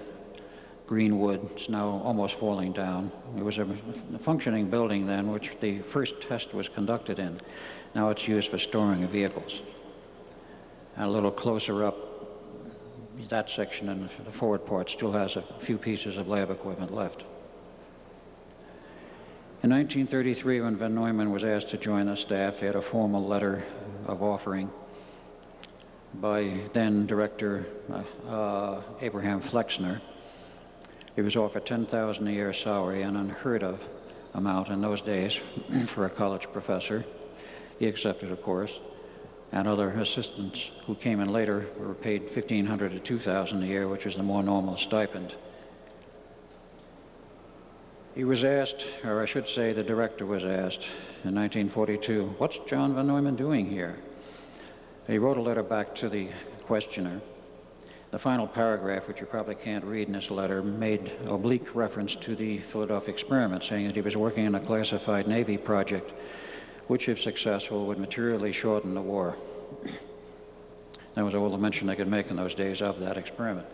Greenwood. It's now almost falling down. It was a functioning building then, which the first test was conducted in. Now it's used for storing of vehicles. And a little closer up, that section in the forward part still has a few pieces of lab equipment left. In 1933, when von Neumann was asked to join the staff, he had a formal letter of offering by then Director Abraham Flexner. He was offered $10,000 a year salary, an unheard of amount in those days for a college professor. He accepted, of course, and other assistants who came in later were paid $1,500 to $2,000 a year, which is the more normal stipend. He was asked, or I should say the director was asked in 1942, what's John von Neumann doing here? He wrote a letter back to the questioner. The final paragraph, which you probably can't read in this letter, made oblique reference to the Philadelphia experiment, saying that he was working on a classified Navy project, which, if successful, would materially shorten the war. That was all the mention they could make in those days of that experiment.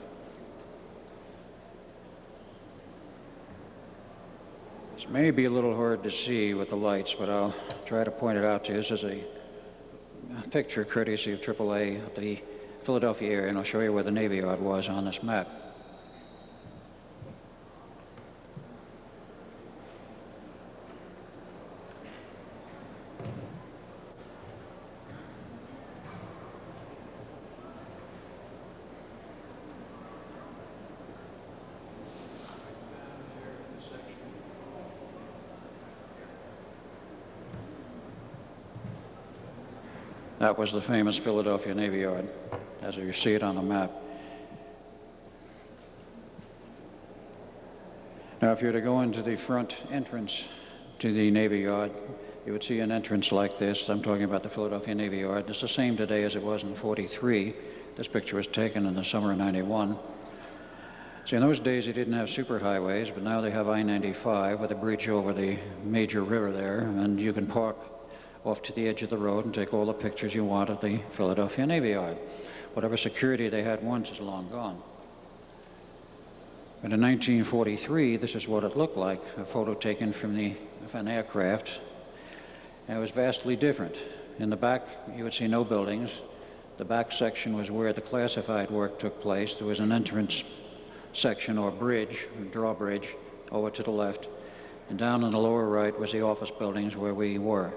This may be a little hard to see with the lights, but I'll try to point it out to you. This is a picture courtesy of AAA of the Philadelphia area, and I'll show you where the Navy Yard was on this map. That was the famous Philadelphia Navy Yard, as you see it on the map. Now, if you were to go into the front entrance to the Navy Yard, you would see an entrance like this. I'm talking about the Philadelphia Navy Yard. It's the same today as it was in '43. This picture was taken in the summer of '91. See, in those days, they didn't have superhighways, but now they have I-95 with a bridge over the major river there, and you can park off to the edge of the road and take all the pictures you want of the Philadelphia Navy Yard. Whatever security they had once is long gone. But in 1943, this is what it looked like, a photo taken from an aircraft. And it was vastly different. In the back, you would see no buildings. The back section was where the classified work took place. There was an entrance section or bridge, drawbridge, over to the left. And down in the lower right was the office buildings where we were.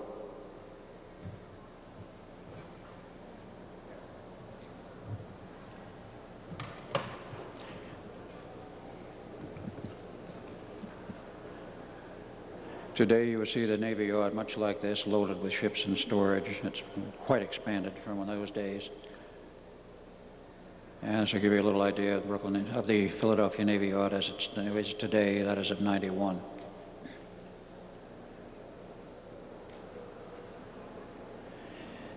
Today you will see the Navy Yard much like this, loaded with ships and storage. It's quite expanded from those days. And to give you a little idea of the Philadelphia Navy Yard as it is today, that is of '91. In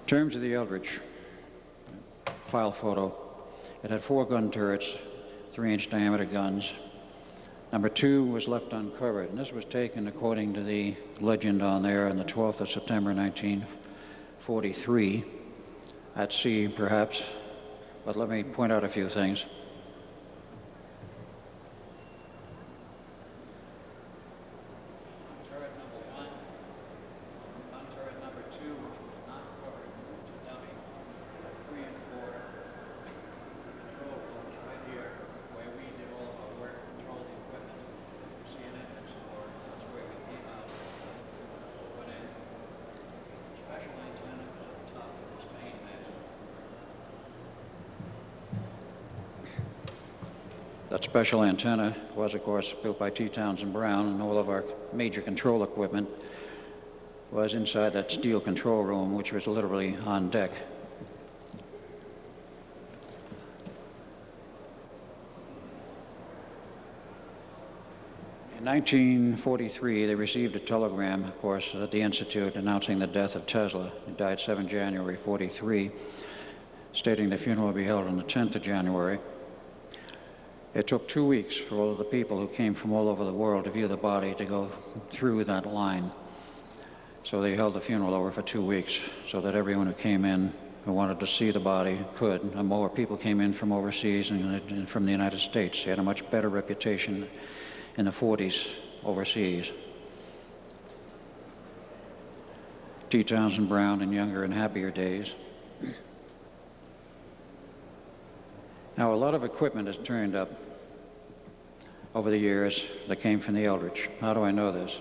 terms of the Eldridge file photo, it had 4 gun turrets, 3-inch diameter guns. Number 2 was left uncovered, and this was taken according to the legend on there on the 12th of September 1943, at sea perhaps, but let me point out a few things. Turret number 1, on turret number 2, which was not covered, moved to dummy, 3 and 4, control rooms right here, where we did all of our work, control the equipment. You see an entrance door, that's where we came out, went in. Special antenna was at the top of this main mast. That special antenna was, of course, built by T. Townsend Brown, and all of our major control equipment was inside that steel control room, which was literally on deck. In 1943, they received a telegram, of course, at the Institute announcing the death of Tesla. He died 7 January 43, stating the funeral would be held on the 10th of January. It took 2 weeks for all of the people who came from all over the world to view the body to go through that line. So they held the funeral over for 2 weeks so that everyone who came in who wanted to see the body could. And more people came in from overseas and from the United States. They had a much better reputation in the 40s overseas. T. Townsend Brown in younger and happier days. Now, a lot of equipment has turned up over the years that came from the Eldridge. How do I know this?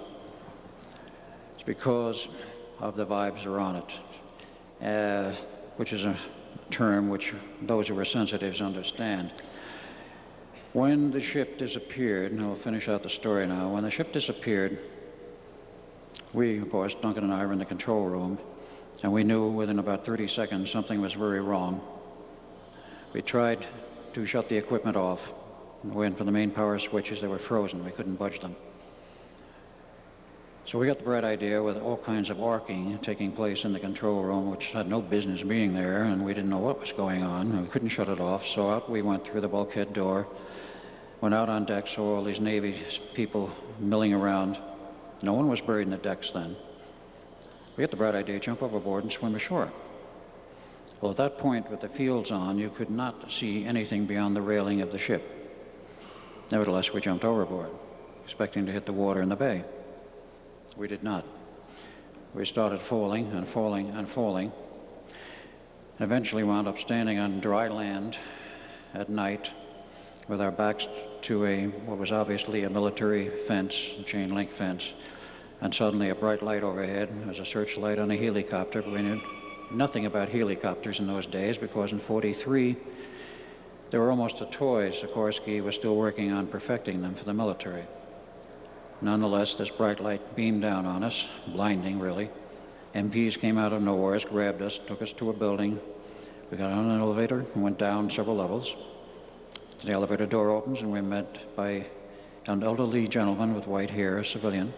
It's because of the vibes that are on it, which is a term which those who are sensitives understand. When the ship disappeared, and I'll finish out the story now, when the ship disappeared, we, of course, Duncan and I were in the control room, and we knew within about 30 seconds something was very wrong. We tried to shut the equipment off. We went for the main power switches. They were frozen. We couldn't budge them. So we got the bright idea with all kinds of arcing taking place in the control room, which had no business being there, and we didn't know what was going on, and we couldn't shut it off. So out we went through the bulkhead door, went out on deck, saw all these Navy people milling around. No one was buried in the decks then. We got the bright idea, jump overboard and swim ashore. Well, at that point, with the fields on, you could not see anything beyond the railing of the ship. Nevertheless, we jumped overboard, expecting to hit the water in the bay. We did not. We started falling and falling and falling, and eventually wound up standing on dry land at night with our backs to what was obviously a military fence, a chain link fence, and suddenly a bright light overhead. There was a searchlight on a helicopter, but we knew nothing about helicopters in those days because in '43 they were almost a toy. Sikorsky was still working on perfecting them for the military. Nonetheless, this bright light beamed down on us, blinding really. MPs came out of nowhere, grabbed us, took us to a building. We got on an elevator and went down several levels. The elevator door opens and we're met by an elderly gentleman with white hair, a civilian.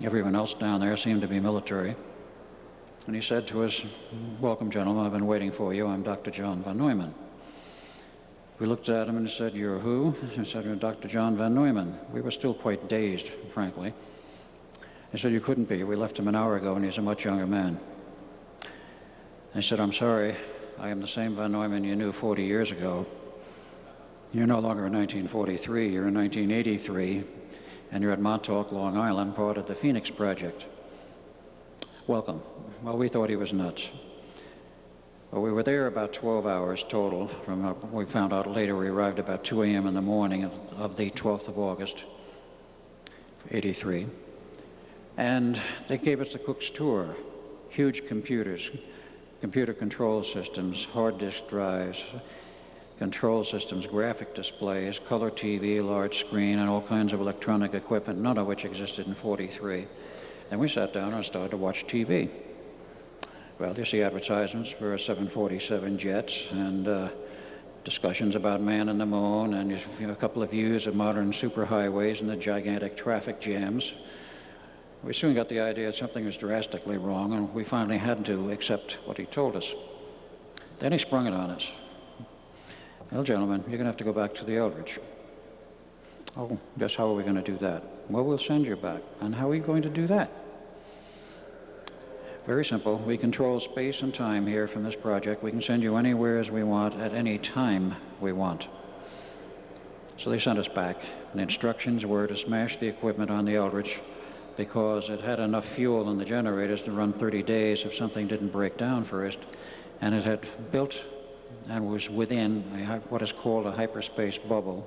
Everyone else down there seemed to be military. And he said to us, "Welcome, gentlemen, I've been waiting for you. I'm Dr. John von Neumann." We looked at him and he said, "You're who?" He said, "You're Dr. John von Neumann." We were still quite dazed, frankly. He said, "You couldn't be. We left him an hour ago and he's a much younger man." And he said, "I'm sorry, I am the same Van Neumann you knew 40 years ago. You're no longer in 1943, you're in 1983, and you're at Montauk, Long Island, part of the Phoenix Project. Welcome. Well, we thought he was nuts. Well, we were there about 12 hours total. From we found out later we arrived about 2 a.m. in the morning of the 12th of August, 83. And they gave us the cook's tour. Huge computers, computer control systems, hard disk drives, control systems, graphic displays, color TV, large screen, and all kinds of electronic equipment, none of which existed in 43. And we sat down and started to watch TV. Well, you see advertisements for 747 jets and discussions about man and the moon and a couple of views of modern superhighways and the gigantic traffic jams. We soon got the idea that something was drastically wrong, and we finally had to accept what he told us. Then he sprung it on us. Well, gentlemen, you're going to have to go back to the Eldridge. Oh, just how are we going to do that? Well, we'll send you back. And how are we going to do that? Very simple. We control space and time here from this project. We can send you anywhere as we want at any time we want. So they sent us back. The instructions were to smash the equipment on the Eldridge because it had enough fuel in the generators to run 30 days if something didn't break down first. And it had built and was within what is called a hyperspace bubble,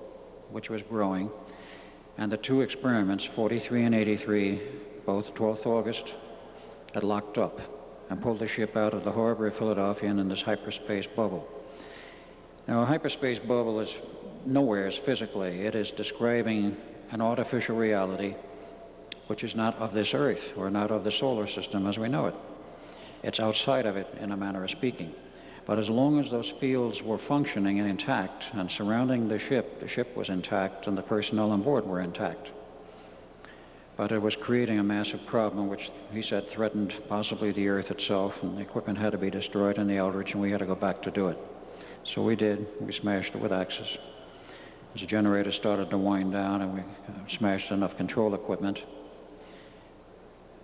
which was growing. And the two experiments, 43 and 83, both 12th August, had locked up and pulled the ship out of the harbor of Philadelphia and in this hyperspace bubble. Now, a hyperspace bubble is nowhere physically. It is describing an artificial reality which is not of this Earth or not of the solar system as we know it. It's outside of it in a manner of speaking. But as long as those fields were functioning and intact and surrounding the ship was intact and the personnel on board were intact. But it was creating a massive problem which, he said, threatened possibly the Earth itself, and the equipment had to be destroyed in the Eldridge, and we had to go back to do it. So we did. We smashed it with axes. As the generator started to wind down and we smashed enough control equipment,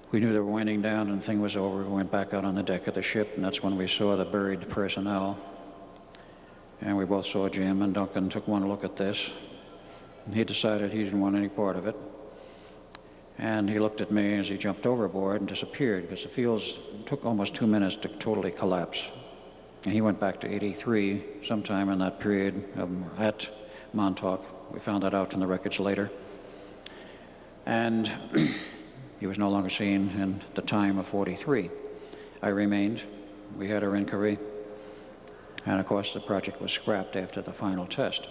we knew they were winding down and the thing was over. We went back out on the deck of the ship, and that's when we saw the buried personnel. And we both saw Jim, and Duncan took one look at this. And he decided he didn't want any part of it. And he looked at me as he jumped overboard and disappeared because the fields took almost 2 minutes to totally collapse. And he went back to 83 sometime in that period at Montauk. We found that out in the records later. And he was no longer seen in the time of 43. I remained. We had our inquiry. And of course, the project was scrapped after the final test.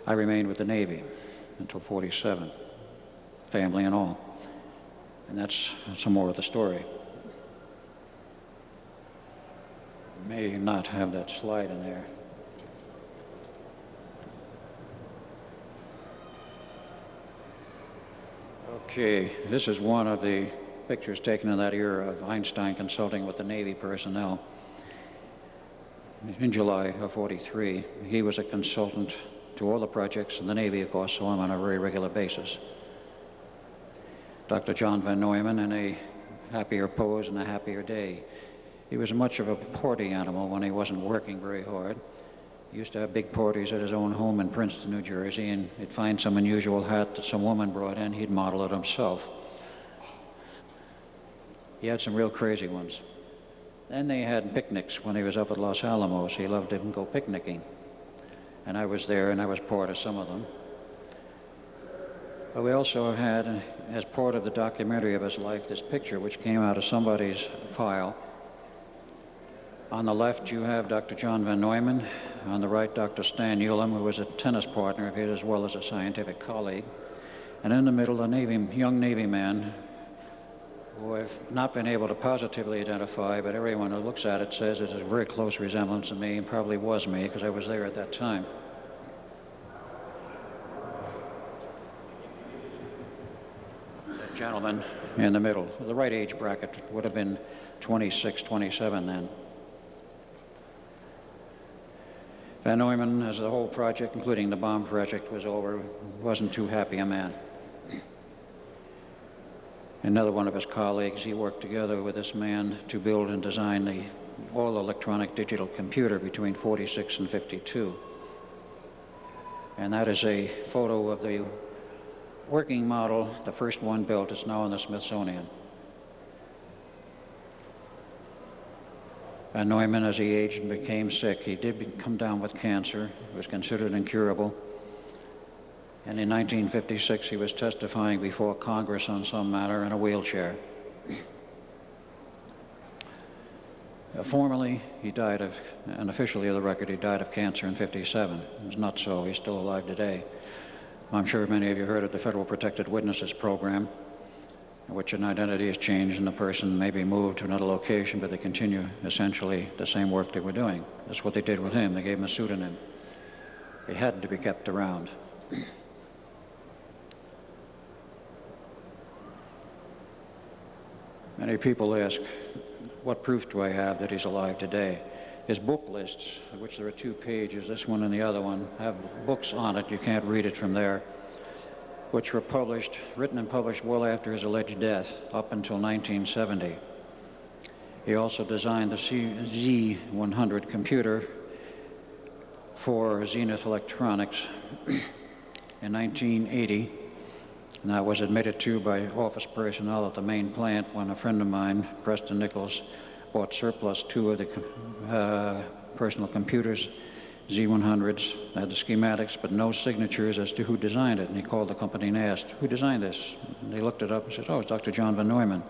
I remained with the Navy until 47, family and all. And that's some more of the story. May not have that slide in there. Okay, this is one of the pictures taken in that era of Einstein consulting with the Navy personnel. In July of 43, he was a consultant to all the projects, and the Navy, of course, saw him on a very regular basis. Dr. John Van Neumann in a happier pose and a happier day. He was much of a party animal when he wasn't working very hard. He used to have big parties at his own home in Princeton, New Jersey, and he'd find some unusual hat that some woman brought in. He'd model it himself. He had some real crazy ones. Then they had picnics when he was up at Los Alamos. He loved to go picnicking. And I was there, and I was part of some of them. But we also had, as part of the documentary of his life, this picture which came out of somebody's file. On the left, you have Dr. John Van Neumann. On the right, Dr. Stan Ulam, who was a tennis partner of his as well as a scientific colleague. And in the middle, a young Navy man who I've not been able to positively identify, but everyone who looks at it says it is a very close resemblance to me, and probably was me, because I was there at that time. The gentleman in the middle, the right age bracket would have been 26, 27 then. Van Neumann, as the whole project, including the bomb project, was over, wasn't too happy a man. Another one of his colleagues, he worked together with this man to build and design the all electronic digital computer between 46 and 52. And that is a photo of the working model, the first one built. It's now in the Smithsonian. Van Neumann, as he aged and became sick, he did come down with cancer. It was considered incurable. And in 1956, he was testifying before Congress on some matter in a wheelchair. Formally, he died of, and officially of the record, he died of cancer in 57. It was not so. He's still alive today. I'm sure many of you heard of the Federal Protected Witnesses Program, in which an identity is changed and the person may be moved to another location, but they continue essentially the same work they were doing. That's what they did with him. They gave him a pseudonym. He had to be kept around. Many people ask, what proof do I have that he's alive today? His book lists, of which there are 2 pages, this one and the other one, have books on it. You can't read it from there, which were published, written and published well after his alleged death, up until 1970. He also designed the Z100 computer for Zenith Electronics in 1980. And that was admitted to by office personnel at the main plant when a friend of mine, Preston Nichols, bought surplus 2 of the personal computers, Z100s, had the schematics, but no signatures as to who designed it. And he called the company and asked, who designed this? And they looked it up and said, oh, it's Dr. John Van Neumann.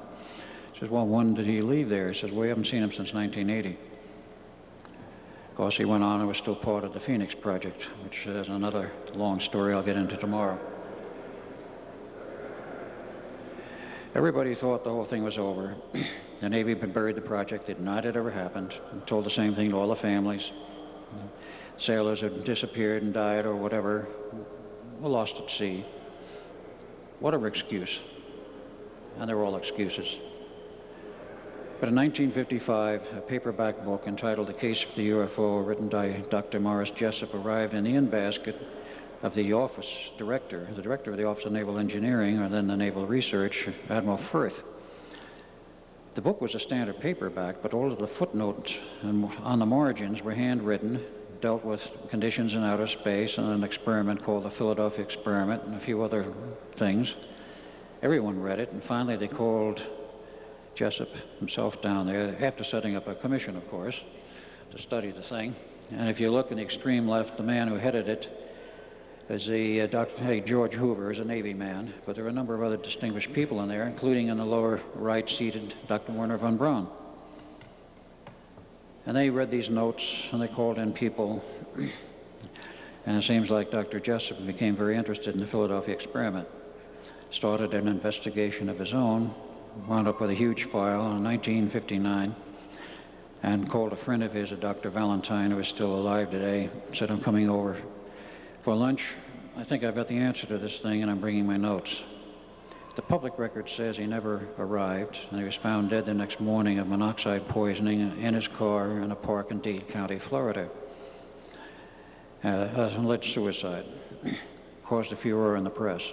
He says, well, when did he leave there? He says, well, we haven't seen him since 1980. Of course, he went on and was still part of the Phoenix Project, which is another long story I'll get into tomorrow. Everybody thought the whole thing was over. The Navy had buried the project. They denied it ever happened. And told the same thing to all the families. Sailors had disappeared and died or whatever, were lost at sea. Whatever excuse. And they were all excuses. But in 1955, a paperback book entitled The Case for the UFO, written by Dr. Morris Jessup, arrived in the in-basket of the office director, the director of the Office of Naval Engineering, or then the Naval Research, Admiral Firth. The book was a standard paperback, but all of the footnotes on the margins were handwritten, dealt with conditions in outer space and an experiment called the Philadelphia Experiment and a few other things. Everyone read it, and finally they called Jessup himself down there, after setting up a commission, of course, to study the thing. And if you look in the extreme left, the man who headed it is George Hoover, is a Navy man, but there are a number of other distinguished people in there, including in the lower right seated Dr. Werner von Braun. And they read these notes and they called in people, and it seems like Dr. Jessup became very interested in the Philadelphia Experiment, started an investigation of his own, wound up with a huge file in 1959, and called a friend of his, Dr. Valentine, who is still alive today, said, I'm coming over for lunch. I think I've got the answer to this thing, and I'm bringing my notes. The public record says he never arrived, and he was found dead the next morning of monoxide poisoning in his car in a park in Dade County, Florida. As an alleged suicide. Caused a furor in the press.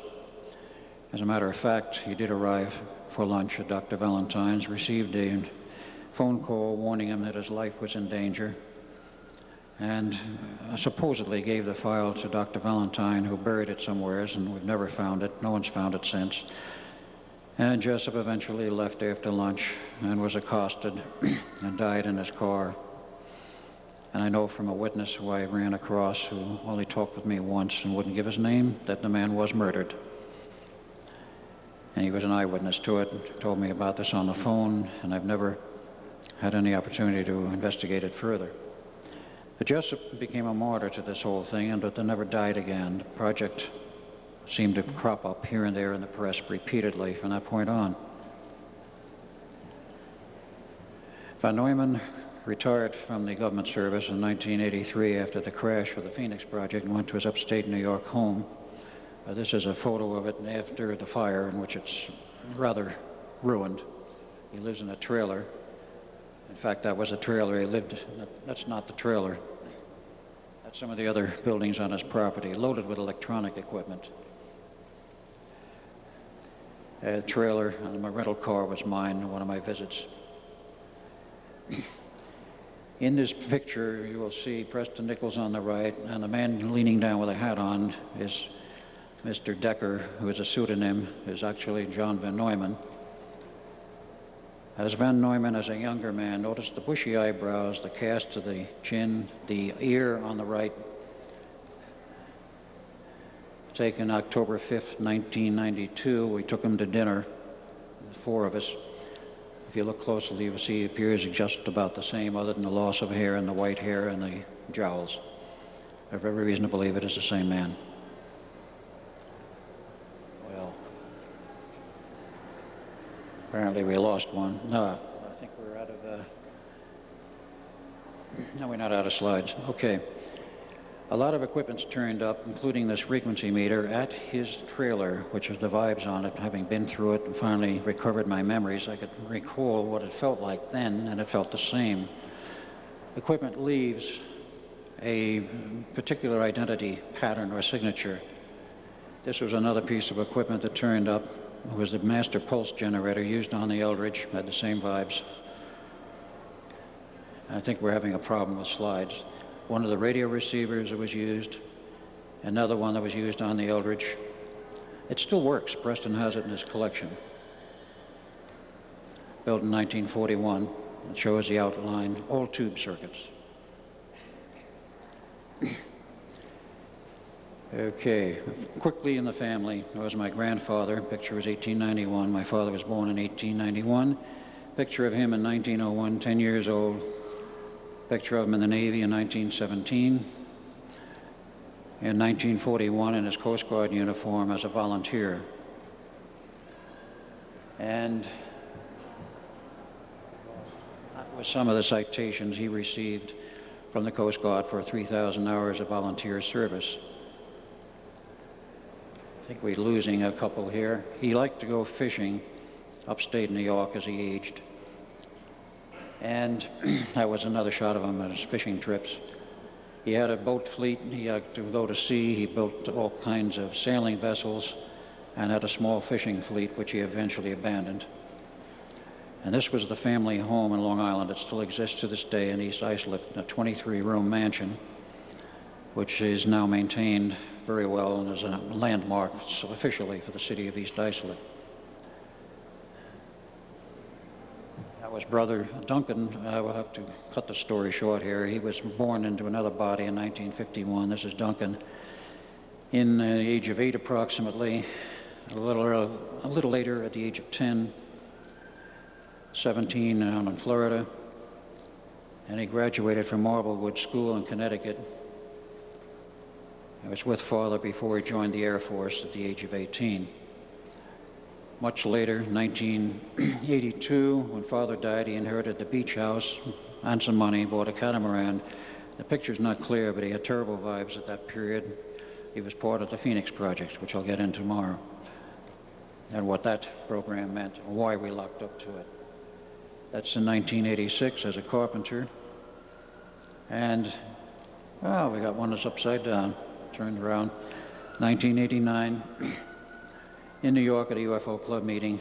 As a matter of fact, he did arrive for lunch at Dr. Valentine's, received a phone call warning him that his life was in danger, and supposedly gave the file to Dr. Valentine, who buried it somewheres, and we've never found it. No one's found it since. And Jessup eventually left after lunch and was accosted and died in his car. And I know from a witness who I ran across, who only talked with me once and wouldn't give his name, that the man was murdered. And he was an eyewitness to it, told me about this on the phone, and I've never had any opportunity to investigate it further. But Jessup became a martyr to this whole thing, and but never died again. The project seemed to crop up here and there in the press repeatedly from that point on. Van Neumann retired from the government service in 1983 after the crash of the Phoenix Project and went to his upstate New York home. This is a photo of it after the fire, in which it's rather ruined. He lives in a trailer. In fact, that was a trailer he lived in. That's not the trailer. That's some of the other buildings on his property, loaded with electronic equipment. A trailer and my rental car was mine on one of my visits. In this picture, you will see Preston Nichols on the right, and the man leaning down with a hat on is Mr. Decker, who is a pseudonym, is actually John Van Neumann. As Van Neumann, as a younger man, notice the bushy eyebrows, the cast of the chin, the ear on the right, taken October 5th, 1992. We took him to dinner, the four of us. If you look closely, you will see he appears just about the same, other than the loss of hair and the white hair and the jowls. I have every reason to believe it is the same man. Well, apparently we lost one. No, I think we're out of... No, we're not out of slides. Okay. A lot of equipment's turned up, including this frequency meter, at his trailer, which has the vibes on it. Having been through it and finally recovered my memories, I could recall what it felt like then, and it felt the same. Equipment leaves a particular identity pattern or signature. This was another piece of equipment that turned up. It was the master pulse generator used on the Eldridge, had the same vibes. I think we're having a problem with slides. One of the radio receivers that was used, another one that was used on the Eldridge. It still works. Preston has it in his collection. Built in 1941. It shows the outline, all tube circuits. Okay, quickly in the family, there was my grandfather. Picture was 1891. My father was born in 1891. Picture of him in 1901, 10 years old. Picture of him in the Navy in 1917. In 1941 in his Coast Guard uniform as a volunteer. And that was some of the citations he received from the Coast Guard for 3,000 hours of volunteer service. I think we're losing a couple here. He liked to go fishing upstate New York as he aged. And that was another shot of him on his fishing trips. He had a boat fleet. He had to go to sea. He built all kinds of sailing vessels and had a small fishing fleet, which he eventually abandoned. And this was the family home in Long Island. It still exists to this day in East Islip, a 23-room mansion, which is now maintained very well and is a landmark officially for the city of East Islip. That was Brother Duncan. I will have to cut the story short here. He was born into another body in 1951. This is Duncan. In the age of 8 approximately, a little later at the age of 10, 17 down in Florida, and he graduated from Marblewood School in Connecticut. He was with Father before he joined the Air Force at the age of 18. Much later, 1982, when Father died, he inherited the beach house and some money, bought a catamaran. The picture's not clear, but he had terrible vibes at that period. He was part of the Phoenix Project, which I'll get into tomorrow, and what that program meant, and why we locked up to it. That's in 1986 as a carpenter. And, oh, we got one that's upside down, turned around. 1989. In New York at a UFO Club meeting,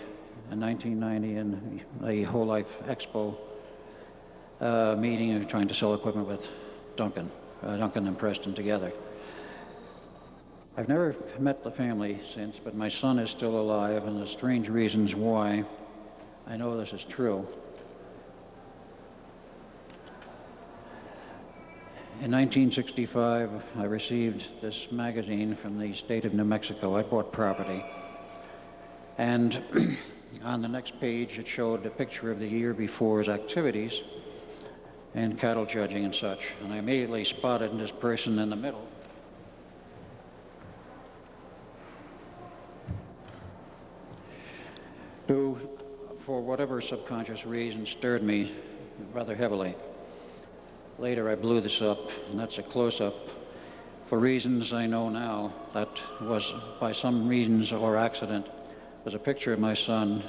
in 1990 in a Whole Life Expo meeting, and trying to sell equipment with Duncan and Preston together. I've never met the family since, but my son is still alive, and the strange reasons why I know this is true. In 1965, I received this magazine from the state of New Mexico. I bought property. And on the next page, it showed a picture of the year before's activities and cattle judging and such. And I immediately spotted this person in the middle. Who, for whatever subconscious reason, stirred me rather heavily. Later, I blew this up, and that's a close-up. For reasons I know now, that was by some reasons or accident. There's a picture of my son.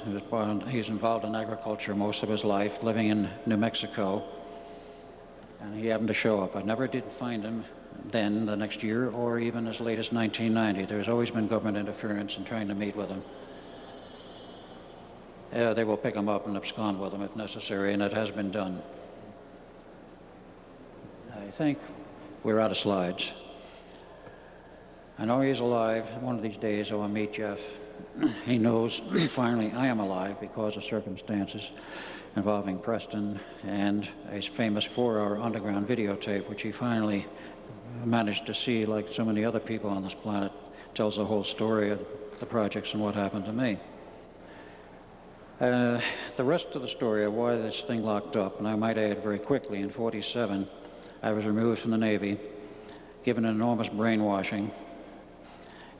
He's involved in agriculture most of his life, living in New Mexico. And he happened to show up. I never did find him then, the next year, or even as late as 1990. There's always been government interference in trying to meet with him. They will pick him up and abscond with him if necessary, and it has been done. I think we're out of slides. I know he's alive. One of these days I will meet Jeff. He knows finally I am alive because of circumstances involving Preston and a famous 4-hour underground videotape, which he finally managed to see, like so many other people on this planet. Tells the whole story of the projects and what happened to me. The rest of the story of why this thing locked up, and I might add very quickly, in '47, I was removed from the Navy, given an enormous brainwashing,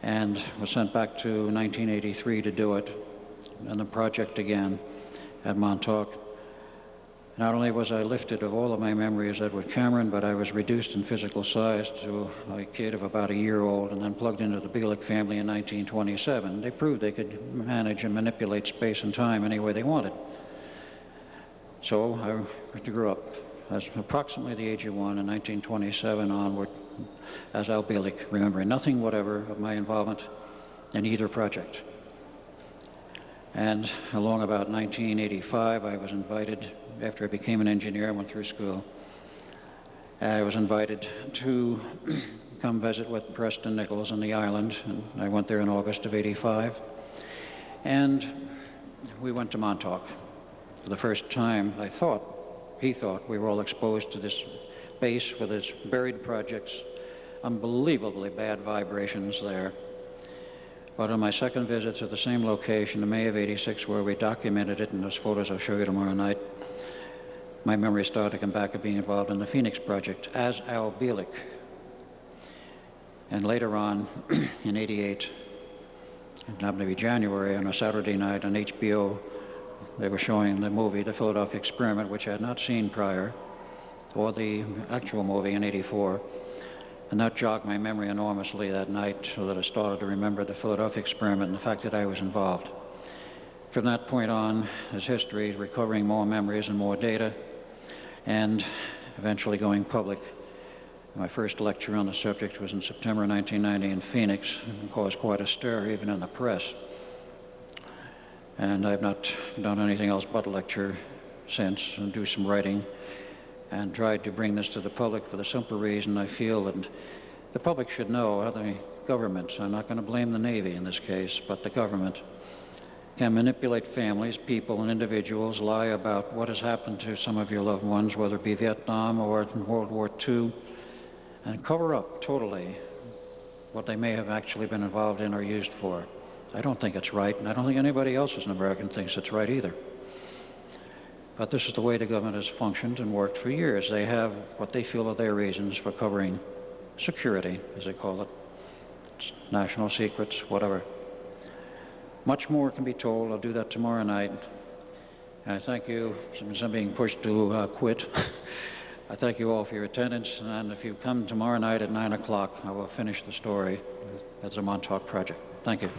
and was sent back to 1983 to do it, and the project again at Montauk. Not only was I lifted of all of my memory as Edward Cameron, but I was reduced in physical size to a kid of about a year old and then plugged into the Bielek family in 1927. They proved they could manage and manipulate space and time any way they wanted. So I grew up as approximately the age of 1 in 1927 onward as Al Bielek, remembering nothing whatever of my involvement in either project. And along about 1985, I was invited, after I became an engineer and went through school, I was invited to come visit with Preston Nichols on the island, and I went there in August of '85. And we went to Montauk. For the first time, he thought we were all exposed to this base with its buried projects, unbelievably bad vibrations there. But on my second visit to the same location in May of '86, where we documented it, and those photos I'll show you tomorrow night, my memory started to come back of being involved in the Phoenix project as Al Bielek. And later on, in '88, it happened to be January, on a Saturday night on HBO, they were showing the movie, The Philadelphia Experiment, which I had not seen prior, or the actual movie in '84. And that jogged my memory enormously that night, so that I started to remember the Philadelphia Experiment and the fact that I was involved. From that point on, as history, recovering more memories and more data, and eventually going public. My first lecture on the subject was in September 1990 in Phoenix, and caused quite a stir even in the press. And I've not done anything else but lecture since, and do some writing, and tried to bring this to the public for the simple reason I feel that the public should know how the government, I'm not going to blame the Navy in this case, but the government can manipulate families, people, and individuals, lie about what has happened to some of your loved ones, whether it be Vietnam or World War II, and cover up totally what they may have actually been involved in or used for. I don't think it's right, and I don't think anybody else as an American thinks it's right either. But this is the way the government has functioned and worked for years. They have what they feel are their reasons for covering security, as they call it, national secrets, whatever. Much more can be told. I'll do that tomorrow night. And I thank you, since I'm being pushed to quit. I thank you all for your attendance, and if you come tomorrow night at 9 o'clock, I will finish the story. That's a Montauk project. Thank you.